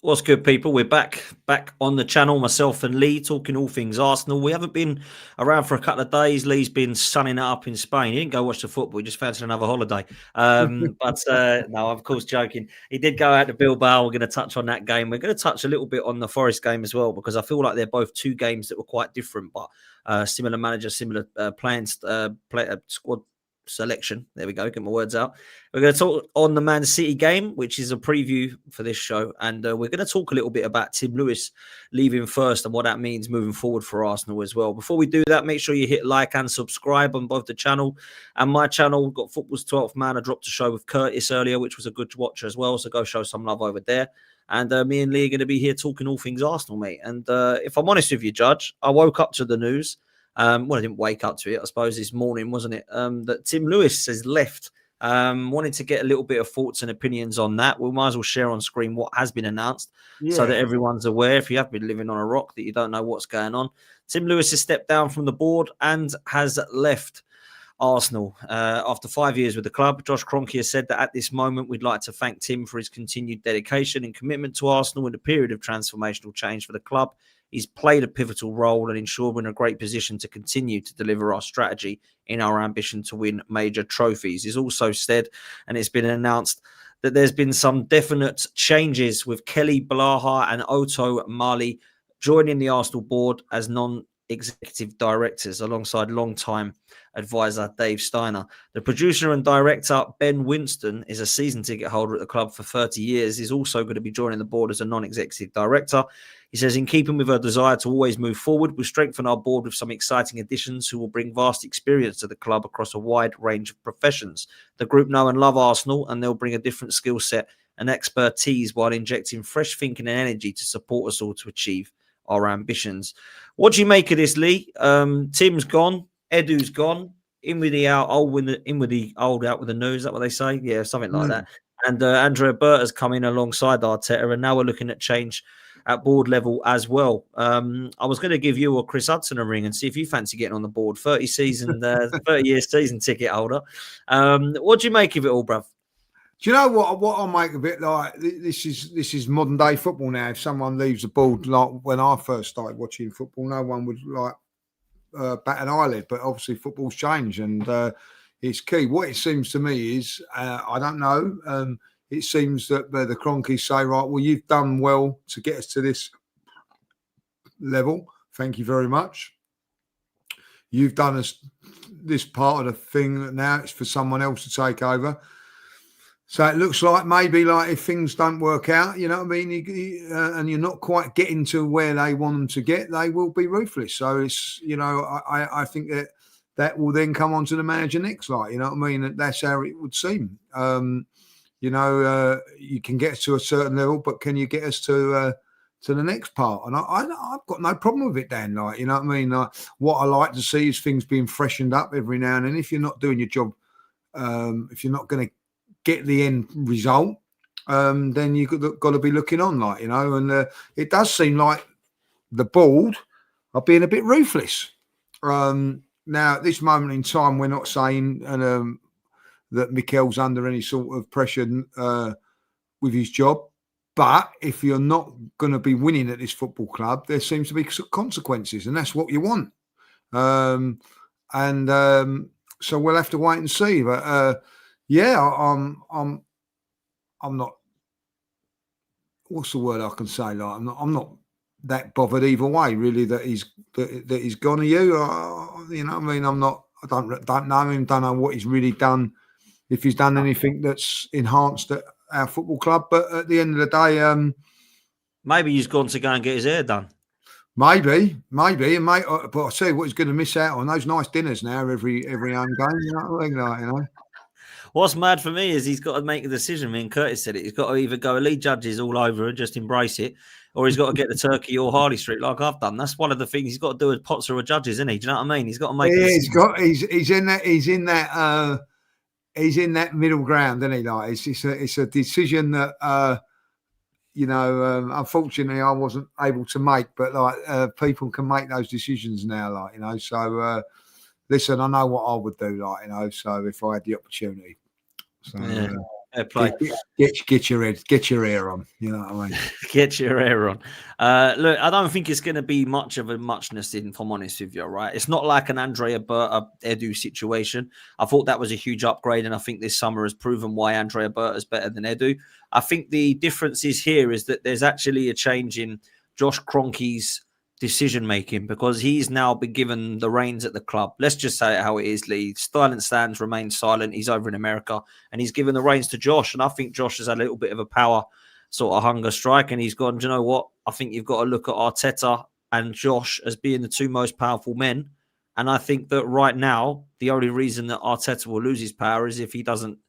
What's good, people? We're back on the channel, myself and Lee, talking all things Arsenal. We haven't been around for a couple of days. Lee's been sunning it up in Spain. He didn't go watch the football. He just fancied another holiday. But no, I'm of course joking. He did go out to Bilbao. We're going to touch on that game. We're going to touch a little bit on the Forest game as well, because I feel like they're both two games that were quite different, but similar manager, similar plans, squad selection. There we go. Get my words out. We're going to talk on the Man City game, which is a preview for this show. And we're going to talk a little bit about Tim Lewis leaving first and what that means moving forward for Arsenal as well. Before we do that, make sure you hit like and subscribe on both the channel and my channel. We've got Football's 12th Man. I dropped a show with Curtis earlier, which was a good watch as well. So go show some love over there. And me and Lee are going to be here talking all things Arsenal, mate. And if I'm honest with you, Judge, I woke up to the news. I didn't wake up to it, I suppose, this morning, wasn't it? That Tim Lewis has left. Wanted to get a little bit of thoughts and opinions on that. We might as well share on screen what has been announced so that everyone's aware, if you have been living on a rock, that you don't know what's going on. Tim Lewis has stepped down from the board and has left Arsenal after 5 years with the club. Josh Kroenke has said that at this moment, we'd like to thank Tim for his continued dedication and commitment to Arsenal in a period of transformational change for the club. He's played a pivotal role and ensured we're in a great position to continue to deliver our strategy in our ambition to win major trophies. He's also said, and it's been announced, that there's been some definite changes with Kelly Blaha and Otto Mali joining the Arsenal board as non-executive directors alongside long-time advisor Dave Steiner. The producer and director Ben Winston is a season ticket holder at the club for 30 years. He's also going to be joining the board as a non-executive director. He says, in keeping with our desire to always move forward, we'll strengthen our board with some exciting additions who will bring vast experience to the club across a wide range of professions. The group know and love Arsenal, and they'll bring a different skill set and expertise while injecting fresh thinking and energy to support us all to achieve our ambitions. What do you make of this, Lee? Tim's gone, Edu's gone, in with the old, out with the new. Is that what they say? Yeah, something like that. And Andrea Berta's come in alongside Arteta, and now we're looking at change at board level as well. I was going to give you or Chris Hudson a ring and see if you fancy getting on the board. 30 year season ticket holder. What do you make of it all, bruv? Do you know what I make of it? Like, this is modern day football now. If someone leaves the board, like when I first started watching football, no one would bat an eyelid. But obviously, football's changed, and it's key. What it seems to me is, I don't know. It seems that the Kroenkes say, right, well, you've done well to get us to this level. Thank you very much. You've done us this part of the thing that now it's for someone else to take over. So it looks like maybe like if things don't work out, you know what I mean, and you're not quite getting to where they want them to get, they will be ruthless. So it's, you know, I think that will then come on to the manager next, like, you know what I mean? That's how it would seem. You know, you can get us to a certain level, but can you get us to the next part? And I've got no problem with it, Dan. Like, you know what I mean? What I like to see is things being freshened up every now and then. If you're not doing your job, if you're not going to get the end result, then you've got to be looking on, like, you know. And it does seem like the board are being a bit ruthless. Now, at this moment in time, we're not saying that Mikel's under any sort of pressure with his job. But if you're not going to be winning at this football club, there seems to be consequences, and that's what you want. So we'll have to wait and see. But yeah, I'm not. What's the word I can say? Like, I'm not that bothered either way, really. That he's gone. Are you? You know what I mean? I'm not. I don't know him. Don't know what he's really done. If he's done anything that's enhanced at our football club, but at the end of the day, maybe he's gone to go and get his hair done. Maybe, and mate. But I tell you what, he's going to miss out on those nice dinners now every home game. You know what I mean? Like, you know. What's mad for me is he's got to make a decision. I mean, Curtis said it. He's got to either go elite judges all over and just embrace it, or he's got to get the turkey or Harley Street like I've done. That's one of the things he's got to do as Potts or judges, isn't he? Do you know what I mean? He's got to make. Yeah, he's in that middle ground, isn't he? Like, it's a decision that you know, unfortunately, I wasn't able to make, but like people can make those decisions now, like, you know. So listen, I know what I would do, like, you know. So if I had the opportunity, so yeah. Fair play. Get your hair on. You know what I mean? Get your hair on. Look, I don't think it's going to be much of a muchness, if I'm honest with you, right? It's not like an Andrea Berta Edu situation. I thought that was a huge upgrade, and I think this summer has proven why Andrea Berta is better than Edu. I think the difference is here is that there's actually a change in Josh Kroenke's decision-making, because he's now been given the reins at the club. Let's just say it how it is, Lee. Silent stands, remain silent. He's over in America, and he's given the reins to Josh, and I think Josh has had a little bit of a power sort of hunger strike, and he's gone, do you know what? I think you've got to look at Arteta and Josh as being the two most powerful men, and I think that right now, the only reason that Arteta will lose his power is if he doesn't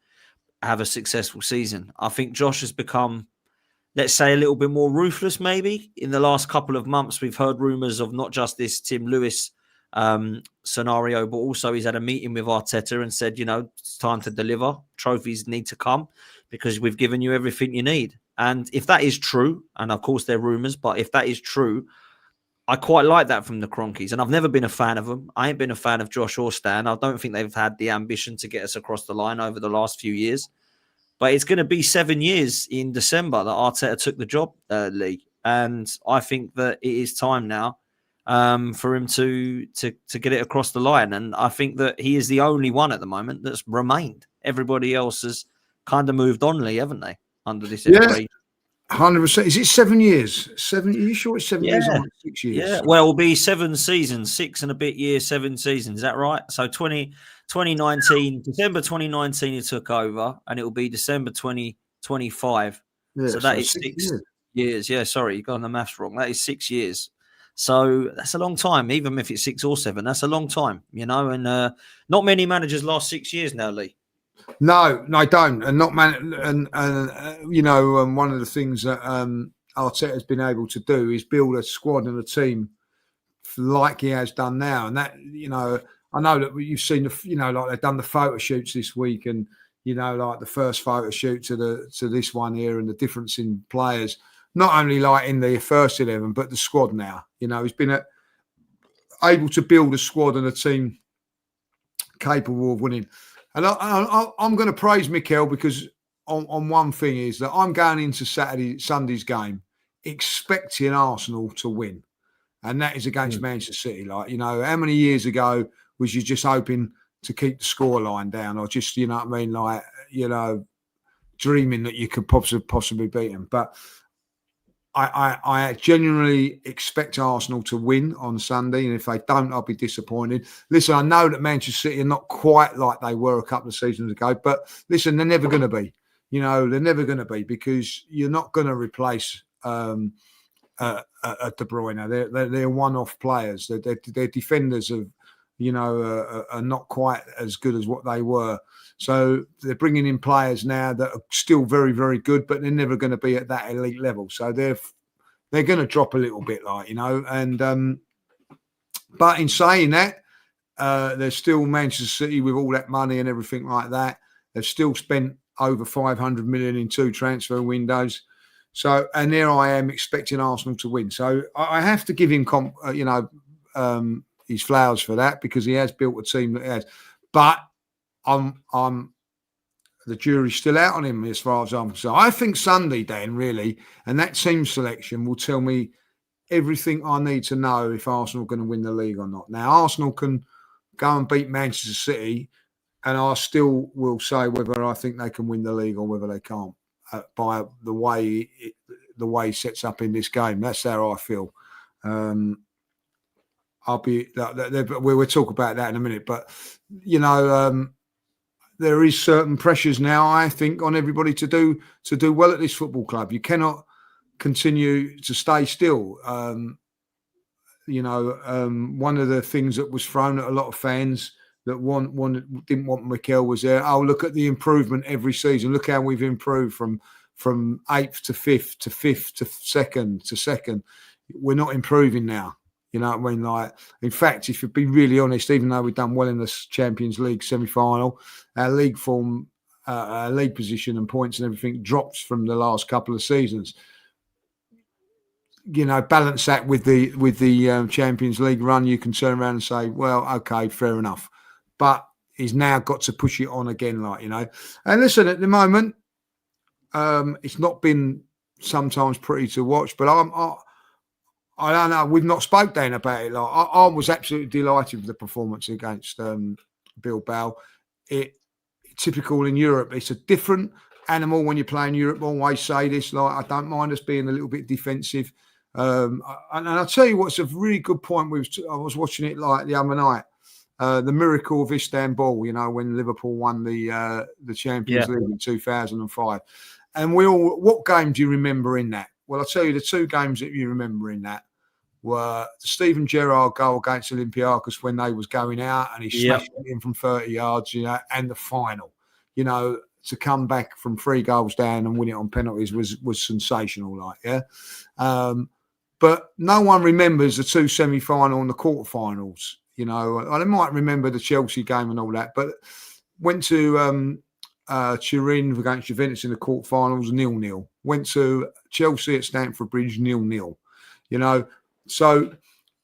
have a successful season. I think Josh has become, let's say, a little bit more ruthless maybe. In the last couple of months, we've heard rumours of not just this Tim Lewis scenario, but also he's had a meeting with Arteta and said, it's time to deliver. Trophies need to come because we've given you everything you need. And if that is true, and of course they're rumours, but if that is true, I quite like that from the Kroenkes. And I've never been a fan of them. I ain't been a fan of Josh or Stan. I don't think they've had the ambition to get us across the line over the last few years. But it's going to be 7 years in December that Arteta took the job, Lee. And I think that it is time now for him to get it across the line. And I think that he is the only one at the moment that's remained. Everybody else has kind of moved on, Lee, haven't they? Under this iteration. 100%. Is it 7 years? 7? Are you sure it's 7 years or 6 years? Yeah. Well, it'll be 7 seasons, 6 and a bit years, 7 seasons. Is that right? So 2019, December 2019, he took over, and it will be December 2025. Yeah, so that is 6 years. Yeah, sorry, you got the maths wrong. That is 6 years. So that's a long time, even if it's 6 or 7. That's a long time, and not many managers last 6 years now, Lee. No, I don't, and not man, and one of the things that Arteta has been able to do is build a squad and a team like he has done now, and that I know that you've seen like they've done the photo shoots this week, and like the first photo shoot to this one here, and the difference in players, not only like in the first 11, but the squad now. He's been able to build a squad and a team capable of winning. And I'm going to praise Mikel, because on one thing is that I'm going into Sunday's game expecting Arsenal to win, and that is against Manchester City. Like, how many years ago was you just hoping to keep the scoreline down, or just, dreaming that you could possibly beat them? But I genuinely expect Arsenal to win on Sunday, and if they don't, I'll be disappointed. Listen, I know that Manchester City are not quite like they were a couple of seasons ago, but listen, they're never going to be. They're never going to be, because you're not going to replace De Bruyne. They're one-off players. Their defenders are not quite as good as what they were. So they're bringing in players now that are still very, very good, but they're never going to be at that elite level. So they're going to drop a little bit, And but in saying that, they're still Manchester City with all that money and everything like that. They've still spent over 500 million in 2 transfer windows. So, and there I am expecting Arsenal to win. So I have to give him his flowers for that, because he has built a team that he has. But the jury's still out on him as far as I'm concerned. I think Sunday, Dan, really, and that team selection will tell me everything I need to know if Arsenal are going to win the league or not. Now, Arsenal can go and beat Manchester City, and I still will say whether I think they can win the league or whether they can't by the way he sets up in this game. That's how I feel. We'll talk about that in a minute, but there is certain pressures now, I think, on everybody to do well at this football club. You cannot continue to stay still. One of the things that was thrown at a lot of fans that didn't want Mikel was there. Oh, look at the improvement every season. Look how we've improved from 8th to 5th to 5th to 2nd to 2nd. We're not improving now. You know what I mean? Like, in fact, if you'd be really honest, even though we've done well in the Champions League semi-final, our league form, our league position and points and everything drops from the last couple of seasons. Balance that with the Champions League run, you can turn around and say, well, okay, fair enough. But he's now got to push it on again, And listen, at the moment, It's not been sometimes pretty to watch, but I don't know. We've not spoke then about it. Like I was absolutely delighted with the performance against Bilbao. Typical in Europe. It's a different animal when you play in Europe. I always say this. Like I don't mind us being a little bit defensive. And I'll tell you what's a really good point. I was watching it like the other night. The miracle of Istanbul. When Liverpool won the Champions League in 2005. And what game do you remember in that? Well, I'll tell you the two games that you remember in that were the Steven Gerrard goal against Olympiacos when they was going out and he smashed it in from 30 yards, and the final, to come back from 3 goals down and win it on penalties was sensational, but no one remembers the 2 semi-final and the quarterfinals, they might remember the Chelsea game and all that, but went to Turin against Juventus in the quarterfinals 0-0. Went to Chelsea at Stamford Bridge 0-0. So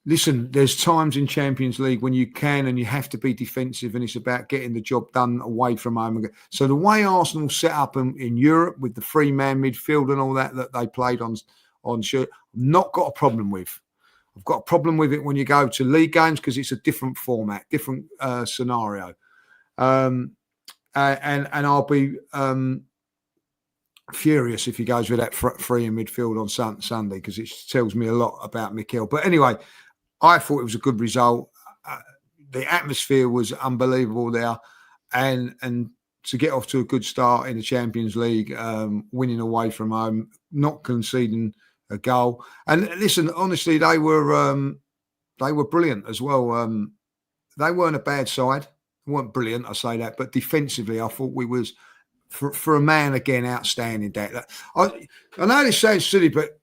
listen, there's times in Champions League when you can and you have to be defensive, and it's about getting the job done away from home. So the way Arsenal set up in Europe with the 3-man midfield and all that they played on shirt, not got a problem with. I've got a problem with it when you go to league games because it's a different format, different scenario. And I'll be furious if he goes with that free in midfield on Sunday because it tells me a lot about Mikel. But anyway, I thought it was a good result. The atmosphere was unbelievable there, and to get off to a good start in the Champions League, winning away from home, not conceding a goal. And listen, honestly, they were brilliant as well. They weren't a bad side. Weren't brilliant, I say that, but defensively, I thought we was for a man again outstanding. I know this sounds silly, but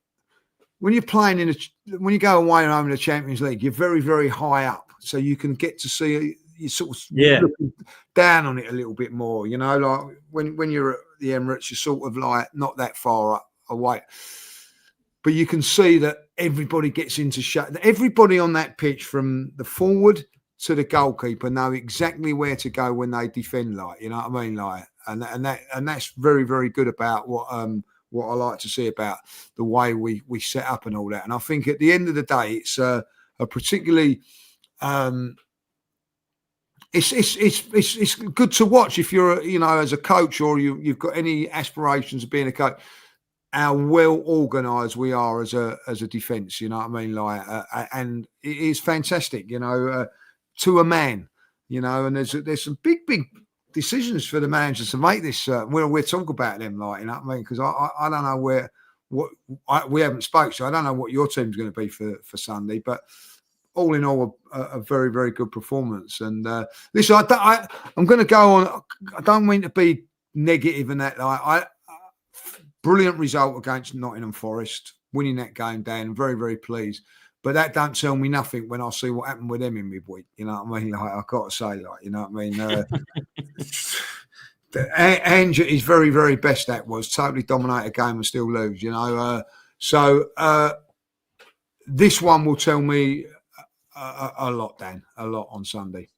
when you're playing when you go away and home in the Champions League, you're very, very high up, so you can get to see you sort of looking down on it a little bit more. Like when you're at the Emirates, you're sort of like not that far away, but you can see that everybody gets into shape. Everybody on that pitch, from the forward to the goalkeeper, know exactly where to go when they defend, you know what I mean? And that's very, very good about what I like to see about the way we set up and all that. And I think at the end of the day, it's a particularly it's good to watch if you're as a coach or you've got any aspirations of being a coach. How well organised we are as a defence, you know what I mean? And it is fantastic, to a man, and there's some big decisions for the managers to make this. We'll talk about them, you know what I mean? Because I don't know we haven't spoke, so I don't know what your team's going to be for Sunday. But all in all, a very, very good performance. And listen, I'm going to go on. I don't mean to be negative in that. Brilliant result against Nottingham Forest, winning that game down. I'm very, very pleased. But that don't tell me nothing when I see what happened with them in midweek. You know what I mean? I've got to say, you know what I mean? Ange at his very, very best, that was totally dominate a game and still lose, So this one will tell me a lot, Dan, a lot on Sunday.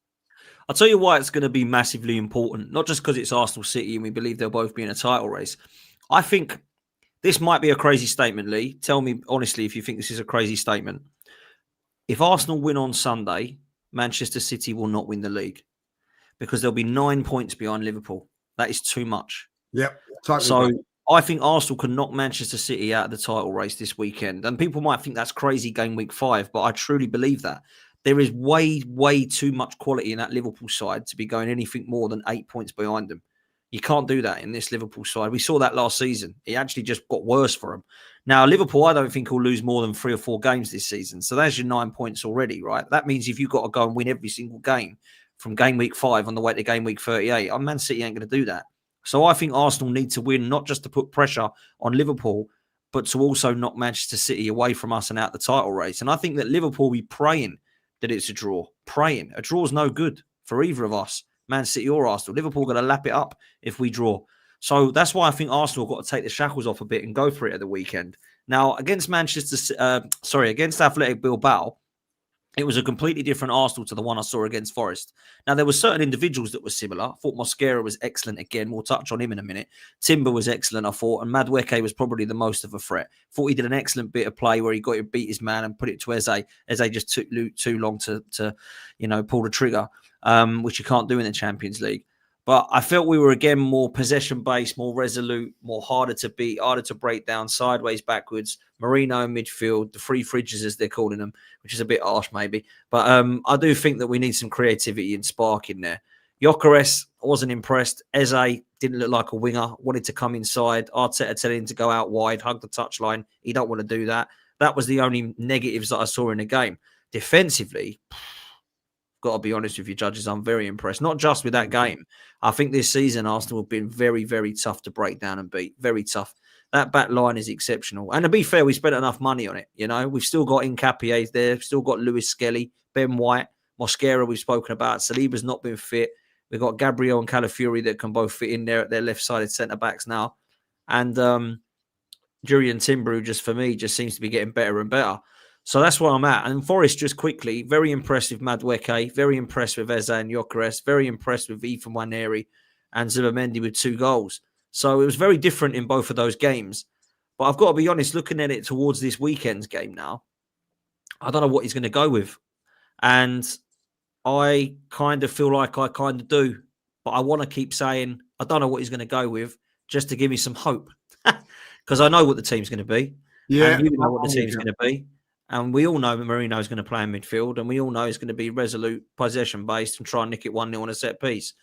I'll tell you why it's going to be massively important, not just because it's Arsenal City and we believe they'll both be in a title race. I think this might be a crazy statement, Lee. Tell me honestly if you think this is a crazy statement. If Arsenal win on Sunday, Manchester City will not win the league because they'll be 9 points behind Liverpool. That is too much. Yep. Totally so right. I think Arsenal can knock Manchester City out of the title race this weekend. And people might think that's crazy game week 5, but I truly believe that. There is way, way too much quality in that Liverpool side to be going anything more than 8 points behind them. You can't do that in this Liverpool side. We saw that last season. It actually just got worse for them. Now, Liverpool, I don't think will lose more than 3 or 4 games this season. So there's your 9 points already, right? That means if you've got to go and win every single game from game week 5 on the way to game week 38, Man City ain't going to do that. So I think Arsenal need to win, not just to put pressure on Liverpool, but to also knock Manchester City away from us and out the title race. And I think that Liverpool will be praying that it's a draw. Praying. A draw is no good for either of us, Man City or Arsenal. Liverpool going to lap it up if we draw. So that's why I think Arsenal got to take the shackles off a bit and go for it at the weekend. Now, against against Athletic Bilbao, It was a completely different Arsenal to the one I saw against Forest. Now, there were certain individuals that were similar. I thought Mosquera was excellent again. We'll touch on him in a minute. Timber was excellent, I thought, and Madueke was probably the most of a threat. Thought he did an excellent bit of play where he got to beat his man and put it to Eze. Eze just took too long to pull the trigger, which you can't do in the Champions League. But I felt we were, again, more possession-based, more resolute, more harder to beat, harder to break down, sideways, backwards. Marino in midfield, the three fridges, as they're calling them, which is a bit harsh maybe. But I do think that we need some creativity and spark in there. Gyökeres, I wasn't impressed. Eze didn't look like a winger, wanted to come inside. Arteta telling him to go out wide, hug the touchline. He don't want to do that. That was the only negatives that I saw in the game. Defensively, got to be honest with you, judges, I'm very impressed. Not just with that game. I think this season Arsenal have been very, very tough to break down and beat. Very tough. That back line is exceptional. And to be fair, we spent enough money on it. We've still got Nketiah there. Still got Lewis-Skelly, Ben White, Mosquera we've spoken about. Saliba's not been fit. We've got Gabriel and Calafiori that can both fit in there at their left-sided centre-backs now. And Jurriën Timber, who for me, seems to be getting better and better. So that's where I'm at. And Forest, just quickly, very impressed with Madueke, very impressed with Eze and Gyökeres, very impressed with Ethan Nwaneri and Zubimendi with 2 goals. So it was very different in both of those games. But I've got to be honest, looking at it towards this weekend's game now, I don't know what he's going to go with. And I kind of feel like I kind of do. But I want to keep saying, I don't know what he's going to go with, just to give me some hope. Because I know what the team's going to be. Yeah. And you know what the team's going to be. And we all know Marino is going to play in midfield. And we all know he's going to be resolute, possession-based and try and nick it 1-0 on a set piece.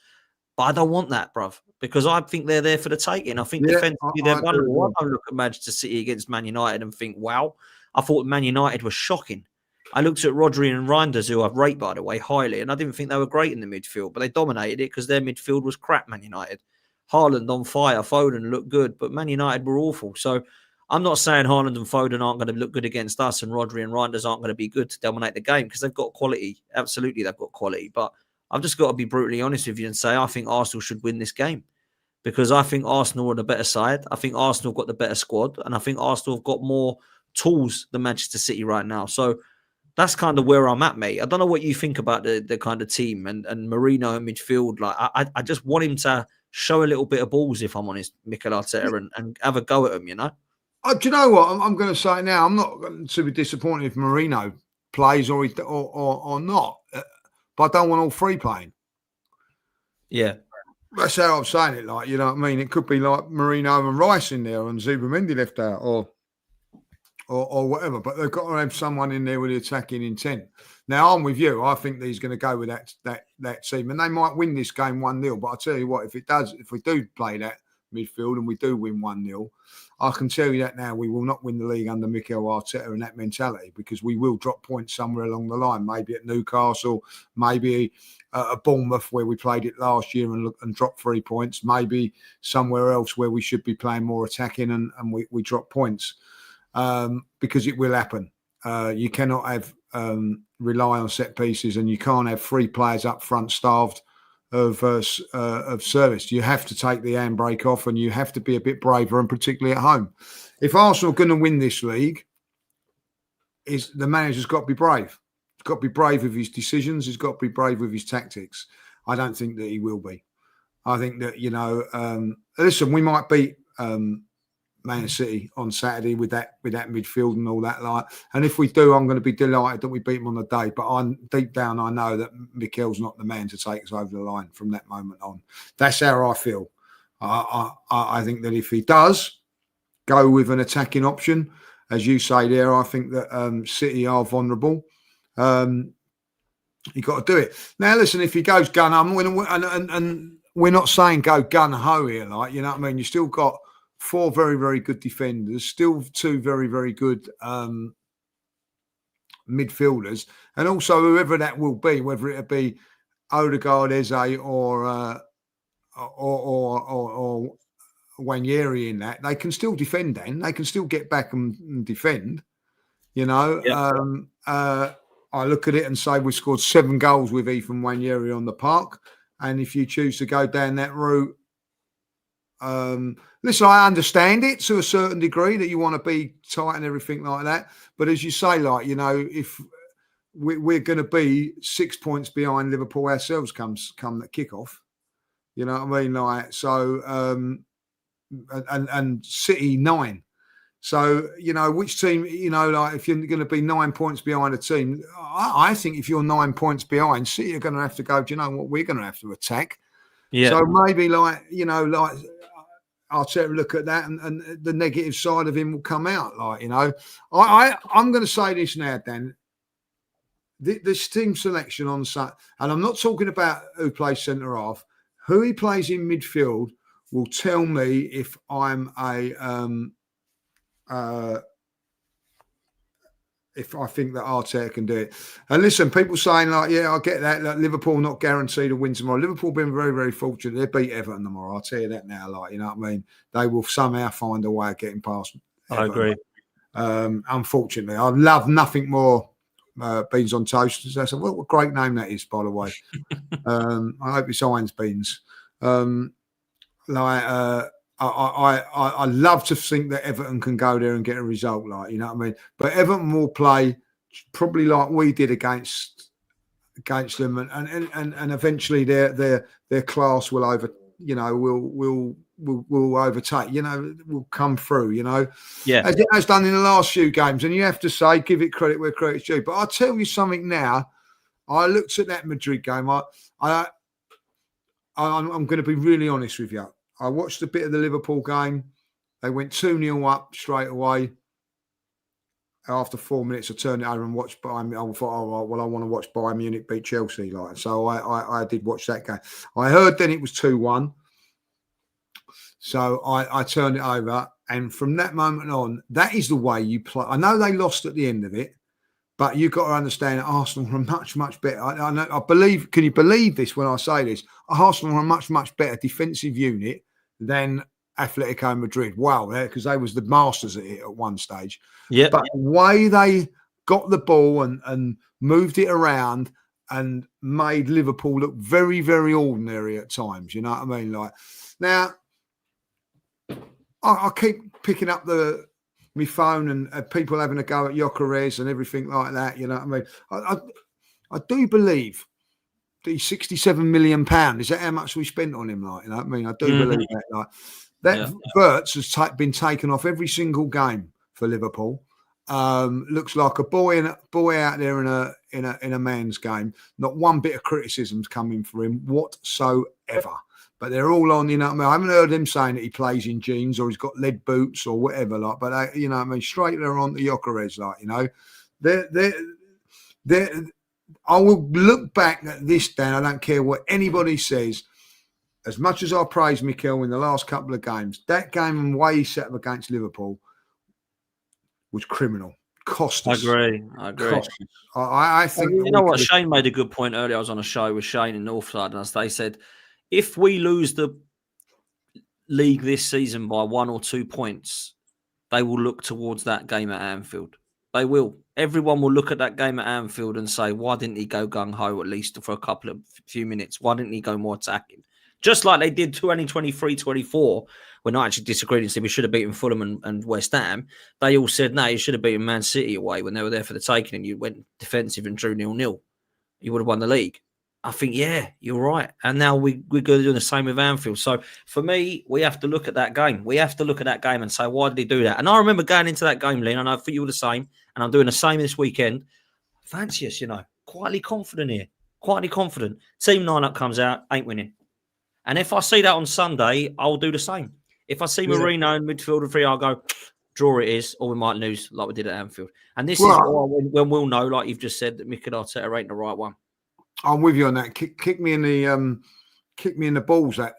But I don't want that, bruv, because I think they're there for the taking. I think defensively they're vulnerable. I don't look at Manchester City against Man United and think, wow. I thought Man United was shocking. I looked at Rodri and Reinders, who I've rated, by the way, highly, and I didn't think they were great in the midfield, but they dominated it because their midfield was crap, Man United. Haaland on fire, Foden looked good, but Man United were awful. So I'm not saying Haaland and Foden aren't going to look good against us and Rodri and Reinders aren't going to be good to dominate the game because they've got quality. Absolutely, they've got quality. But I've just got to be brutally honest with you and say I think Arsenal should win this game because I think Arsenal are the better side. I think Arsenal got the better squad and I think Arsenal have got more tools than Manchester City right now. So that's kind of where I'm at, mate. I don't know what you think about the kind of team and Marino in midfield. Like I just want him to show a little bit of balls, if I'm honest, Mikel Arteta, and have a go at him, Do you know what? I'm going to say now, I'm not going to be disappointed if Marino plays or not. But I don't want all 3 playing. Yeah. That's how I'm saying it. Like, you know what I mean? It could be like Marino and Rice in there and Zubimendi left out or whatever. But they've got to have someone in there with the attacking intent. Now, I'm with you. I think that he's going to go with that team. And they might win this game 1-0. But I'll tell you what, if we do play that midfield and we do win 1-0, I can tell you that now we will not win the league under Mikel Arteta and that mentality because we will drop points somewhere along the line, maybe at Newcastle, maybe at Bournemouth where we played it last year and dropped 3 points, maybe somewhere else where we should be playing more attacking and we drop points because it will happen. You cannot have rely on set pieces and you can't have 3 players up front starved of service. You have to take the handbrake off and you have to be a bit braver, and particularly at home. If Arsenal are going to win this league, the manager's got to be brave. He's got to be brave with his decisions. He's got to be brave with his tactics. I don't think that he will be. I think that, listen, we might beat Man City on Saturday with that midfield and all that. And if we do, I'm going to be delighted that we beat them on the day. But deep down, I know that Mikel's not the man to take us over the line from that moment on. That's how I feel. I think that if he does go with an attacking option, as you say there, I think that City are vulnerable. You've got to do it. Now, listen, if he goes gun, and we're not saying go gun ho here, like, you know what I mean? You still got 4 very, very good defenders, still 2 very, very good midfielders, and also whoever that will be, whether it be Odegaard, Eze, or Nwaneri in that, they can still defend. Then they can still get back and defend. Yeah. I look at it and say we scored 7 goals with Ethan Nwaneri on the park, and if you choose to go down that route. Listen, I understand it to a certain degree that you want to be tight and everything like that. But as you say, like, if we're going to be 6 points behind Liverpool ourselves come the kickoff. You know what I mean? Like, so, and City 9. So, you know, which team, you know, like if you're going to be 9 points behind a team, I think if you're 9 points behind, City are going to have to go, do you know what, we're going to have to attack. Yeah. So maybe like, you know, like I'll take a look at that and the negative side of him will come out. Like, you know, I'm going to say this now, Dan. This team selection on Saturday, and I'm not talking about who plays centre half, who he plays in midfield will tell me if I'm if I think that Arteta can do it. And listen, people saying like, yeah, I get that. Like, Liverpool not guaranteed a win tomorrow. Liverpool been very, very fortunate. They beat Everton tomorrow. I'll tell you that now. Like, you know what I mean? They will somehow find a way of getting past Everton. I agree. Unfortunately, I love nothing more beans on toast. That's what a great name that is, by the way. I hope it's Irons Beans. I love to think that Everton can go there and get a result, like, you know what I mean. But Everton will play probably like we did against them, and eventually their class will will overtake. You know, will come through. You know, yeah, as it has done in the last few games. And you have to say, give it credit where credit's due. But I'll tell you something now. I looked at that Madrid game. I'm going to be really honest with you. I watched a bit of the Liverpool game. They went 2-0 up straight away. After 4 minutes, I turned it over and watched Bayern. I thought, oh, well, I want to watch Bayern Munich beat Chelsea. Like, so I did watch that game. I heard then it was 2-1. So I turned it over. And from that moment on, that is the way you play. I know they lost at the end of it, but you've got to understand that Arsenal are much, much better. I believe, can you believe this when I say this? Arsenal are a much, much better defensive unit than Atletico Madrid. Wow, because they was the masters at it at one stage. Yeah. But the way they got the ball and moved it around and made Liverpool look very, very ordinary at times. You know what I mean? Like, now, I keep picking up my phone and people having a go at Gyökeres and everything like that. You know what I mean? I do believe the £67 million, is that how much we spent on him? Like, you know what I mean? I do believe that. Like, that Wirtz has been taken off every single game for Liverpool. Looks like a boy out there in a man's game. Not one bit of criticism's coming for him whatsoever. But they're all on, you know what I mean? I haven't heard him saying that he plays in jeans or he's got lead boots or whatever, like. But you know what I mean? Straight there on the Gyökeres, like, you know. I will look back at this, Dan. I don't care what anybody says. As much as I praise Mikel in the last couple of games, that game and the way he set up against Liverpool was criminal. Cost us. I agree. I think you know what? Shane made a good point earlier. I was on a show with Shane in Northside, and they said, if we lose the league this season by 1 or 2 points, they will look towards that game at Anfield. They will. Everyone will look at that game at Anfield and say, why didn't he go gung-ho at least for a few minutes? Why didn't he go more attacking? Just like they did 2023-24, when I actually disagreed and said we should have beaten Fulham and West Ham. They all said, no, you should have beaten Man City away when they were there for the taking and you went defensive and drew 0-0. You would have won the league. I think, yeah, you're right. And now we're going to do the same with Anfield. So for me, we have to look at that game. We have to look at that game and say, why did he do that? And I remember going into that game, Lynn, and I think you were the same, and I'm doing the same this weekend. Fancy us, you know, quietly confident here. Quietly confident. Team lineup comes out, ain't winning. And if I see that on Sunday, I'll do the same. If I see Marino in midfield and 3, I'll go, draw it is, or we might lose like we did at Anfield. And this is when we'll know, like you've just said, that Mikel Arteta ain't the right one. I'm with you on that. Kick me in the balls that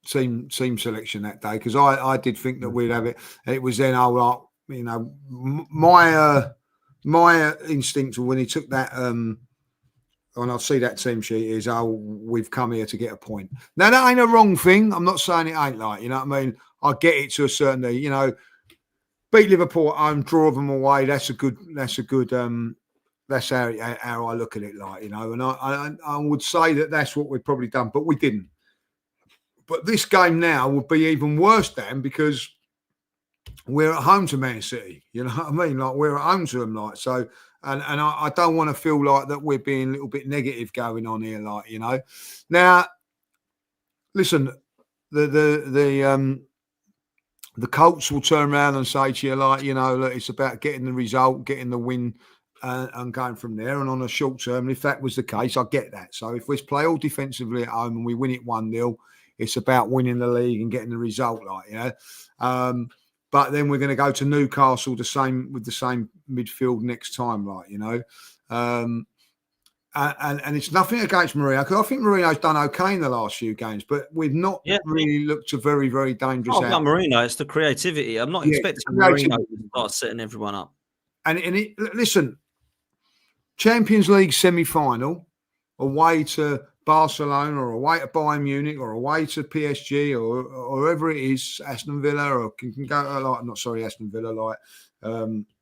team selection that day, because I did think that we'd have it. It was then you know, my instinct when he took that when I see that team sheet is, we've come here to get a point. Now that ain't a wrong thing. I'm not saying it ain't, like, you know what I mean. I get it to a certain degree. You know, beat Liverpool at home, draw them away. That's how I look at it, like, you know, and I would say that that's what we've probably done, but we didn't. But this game now would be even worse, Dan, because we're at home to Man City. You know what I mean? Like we're at home to them. Like so, and I don't want to feel like that we're being a little bit negative going on here. Like now, listen, the Colts will turn around and say to you, like, look, it's about getting the result, getting the win, and going from there. And on a short term, if that was the case, I get that. So if we play all defensively at home and we win it 1-0, it's about winning the league and getting the result, but then we're going to go to Newcastle with the same midfield next time, and it's nothing against Mourinho, because I think Mourinho's done okay in the last few games, but we've not really looked a very, very dangerous. Oh, not Mourinho, it's the creativity. I'm not expecting Mourinho to start setting everyone up. And listen, Champions League semi-final, away to Barcelona or away to Bayern Munich or away to PSG or whoever it is, Aston Villa, or can go Aston Villa,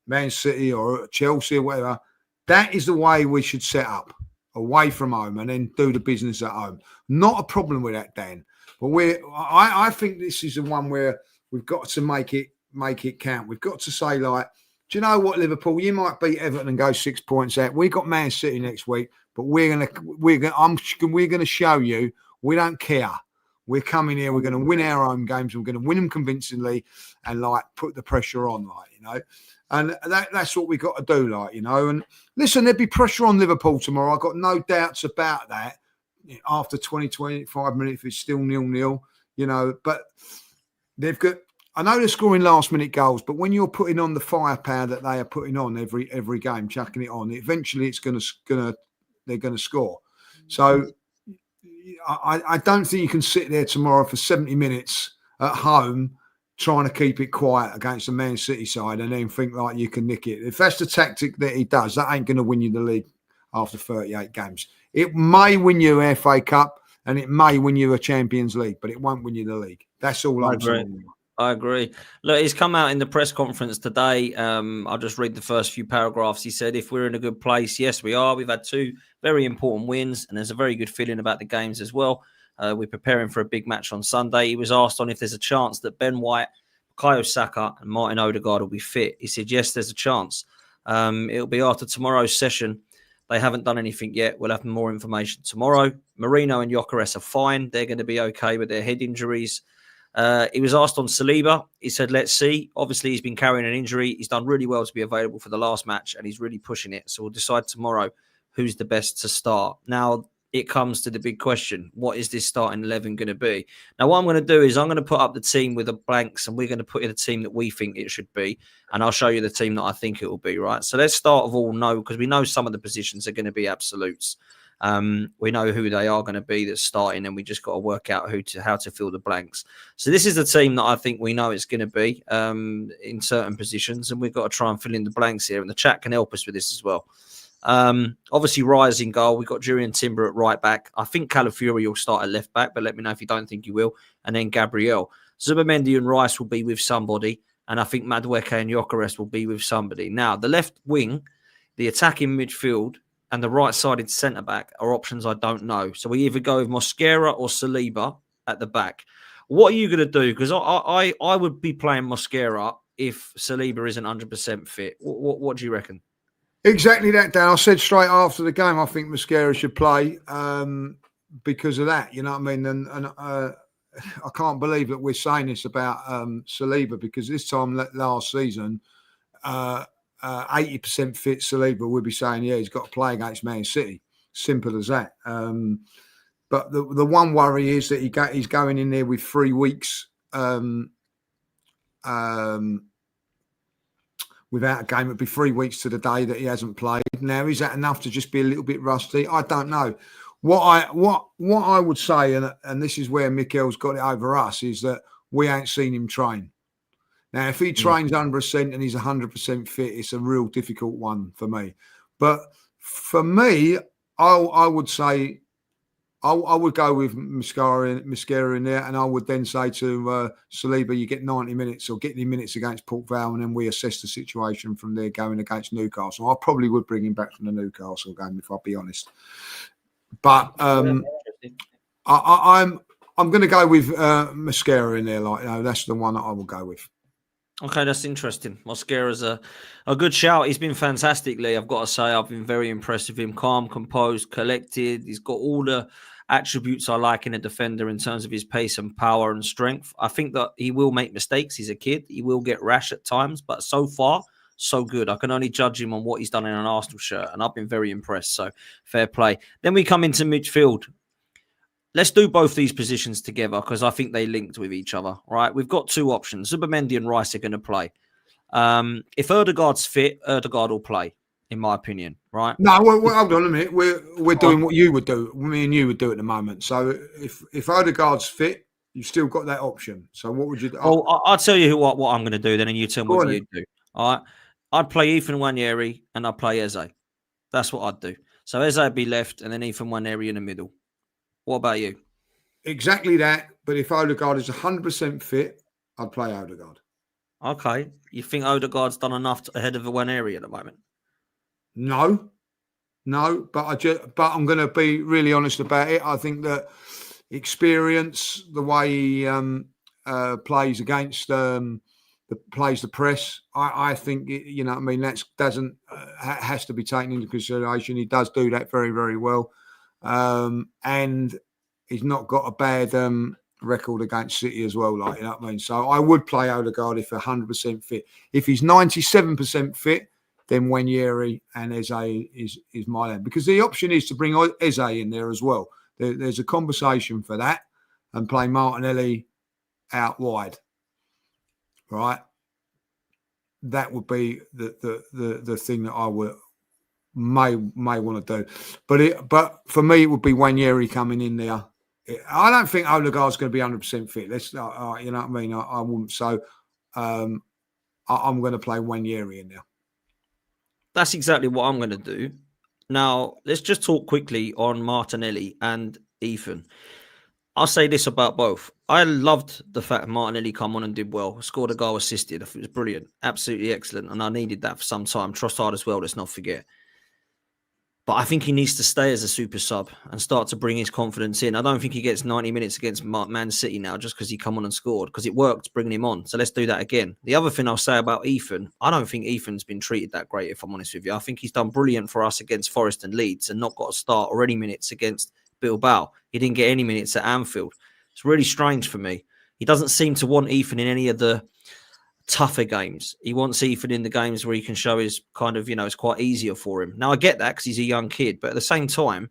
Man City or Chelsea or whatever. That is the way we should set up, away from home, and then do the business at home. Not a problem with that, Dan. But I think this is the one where we've got to make it count. We've got to say, like, do you know what, Liverpool? You might beat Everton and go 6 points out. We got Man City next week, but we're gonna show you we don't care. We're coming here. We're going to win our home games. We're going to win them convincingly, and put the pressure on, And that's what we got to do, And listen, there'd be pressure on Liverpool tomorrow. I've got no doubts about that. After 25 minutes, if it's still 0-0, But they've got. I know they're scoring last-minute goals, but when you're putting on the firepower that they are putting on every game, chucking it on, eventually they're going to score. So I don't think you can sit there tomorrow for 70 minutes at home trying to keep it quiet against the Man City side and then think like you can nick it. If that's the tactic that he does, that ain't going to win you the league after 38 games. It may win you an FA Cup and it may win you a Champions League, but it won't win you the league. That's all I'm saying. I agree. Look, he's come out in the press conference today. I'll just read the first few paragraphs. He said, if we're in a good place, yes, we are. We've had 2 very important wins, and there's a very good feeling about the games as well. We're preparing for a big match on Sunday. He was asked on if there's a chance that Ben White, Bukayo Saka and Martin Odegaard will be fit. He said, yes, there's a chance. It'll be after tomorrow's session. They haven't done anything yet. We'll have more information tomorrow. Marino and Gyökeres are fine. They're going to be okay with their head injuries. He was asked on Saliba. He said, let's see. Obviously, he's been carrying an injury. He's done really well to be available for the last match, and he's really pushing it. So we'll decide tomorrow who's the best to start. Now, it comes to the big question. What is this starting 11 going to be? Now, what I'm going to do is I'm going to put up the team with the blanks, and we're going to put in a team that we think it should be, and I'll show you the team that I think it will be, right? So let's start with all no, because we know some of the positions are going to be absolutes. We know who they are going to be that's starting, and we just got to work out how to fill the blanks. So this is the team that I think we know it's going to be in certain positions, and we've got to try and fill in the blanks here, and the chat can help us with this as well. Obviously, Rise in goal. We've got Jurriën Timber at right back. I think Calafiori will start at left back, but let me know if you don't think he will. And then Gabriel. Zubimendi and Rice will be with somebody, and I think Madueke and Gyökeres will be with somebody. Now, the left wing, the attacking midfield, and the right-sided centre-back are options I don't know. So we either go with Mosquera or Saliba at the back. What are you going to do? Because I would be playing Mosquera if Saliba isn't 100% fit. What do you reckon? Exactly that, Dan. I said straight after the game, I think Mosquera should play because of that. You know what I mean? And I can't believe that we're saying this about Saliba, because this time last season, 80% fit Saliba would be saying, yeah, he's got to play against Man City. Simple as that. But the one worry is that he's going in there with 3 weeks without a game. It'd be 3 weeks to the day that he hasn't played. Now, is that enough to just be a little bit rusty? I don't know. What I would say, and this is where Mikel's got it over us, is that we ain't seen him train. Now, if he trains 100% and he's 100% fit, it's a real difficult one for me. But for me, I would say I would go with Mosquera in there, and I would then say to Saliba, you get 90 minutes or get any minutes against Port Vale, and then we assess the situation from there going against Newcastle. I probably would bring him back from the Newcastle game, if I'll be honest. But I'm going to go with Mosquera in there. That's the one that I will go with. Okay, that's interesting. Mosquera's a good shout. He's been fantastic, Lee. I've got to say, I've been very impressed with him. Calm, composed, collected. He's got all the attributes I like in a defender in terms of his pace and power and strength. I think that he will make mistakes. He's a kid. He will get rash at times, but so far, so good. I can only judge him on what he's done in an Arsenal shirt, and I've been very impressed. So fair play. Then we come into midfield. Let's do both these positions together because I think they linked with each other, right? We've got two options. Zubimendi and Rice are going to play. If Odegaard's fit, Odegaard will play, in my opinion, right? No, hold on a minute. We're doing what you would do. Me and you would do at the moment. So if Odegaard's fit, you've still got that option. So what would you do? Well, I'll tell you what I'm going to do then, and you tell me what you do. All right? I'd play Ethan Nwaneri and I'd play Eze. That's what I'd do. So Eze would be left and then Ethan Nwaneri in the middle. What about you? Exactly that. But if Odegaard is 100% fit, I'd play Odegaard. Okay. You think Odegaard's done enough ahead of Nwaneri at the moment? No. But I'm going to be really honest about it. I think that experience, the way he plays against plays the press, I think that doesn't has to be taken into consideration. He does do that very, very well. And he's not got a bad record against City as well, like, you know what I mean? So I would play Odegaard if 100% fit. If he's 97% fit, then Nwaneri and Eze is my land. Because the option is to bring Eze in there as well. There's a conversation for that and play Martinelli out wide, right? That would be the thing that I would may want to do, but for me it would be Nwaneri coming in there. I don't think Odegaard's going to be 100% fit. Let's you know what I mean. I wouldn't. So I'm going to play Nwaneri in there. That's exactly what I'm going to do. Now let's just talk quickly on Martinelli and Ethan. I'll say this about both. I loved the fact Martinelli come on and did well. Scored a goal, assisted. It was brilliant. Absolutely excellent. And I needed that for some time. Trossard as well, let's not forget. But I think he needs to stay as a super sub and start to bring his confidence in. I don't think he gets 90 minutes against Man City now just because he come on and scored, because it worked bringing him on. So let's do that again. The other thing I'll say about Ethan, I don't think Ethan's been treated that great, if I'm honest with you. I think he's done brilliant for us against Forest and Leeds and not got to start or any minutes against Bilbao. He didn't get any minutes at Anfield. It's really strange for me. He doesn't seem to want Ethan in any of the tougher games. He wants Ethan in the games where he can show his kind of, it's quite easier for him. Now, I get that because he's a young kid, but at the same time,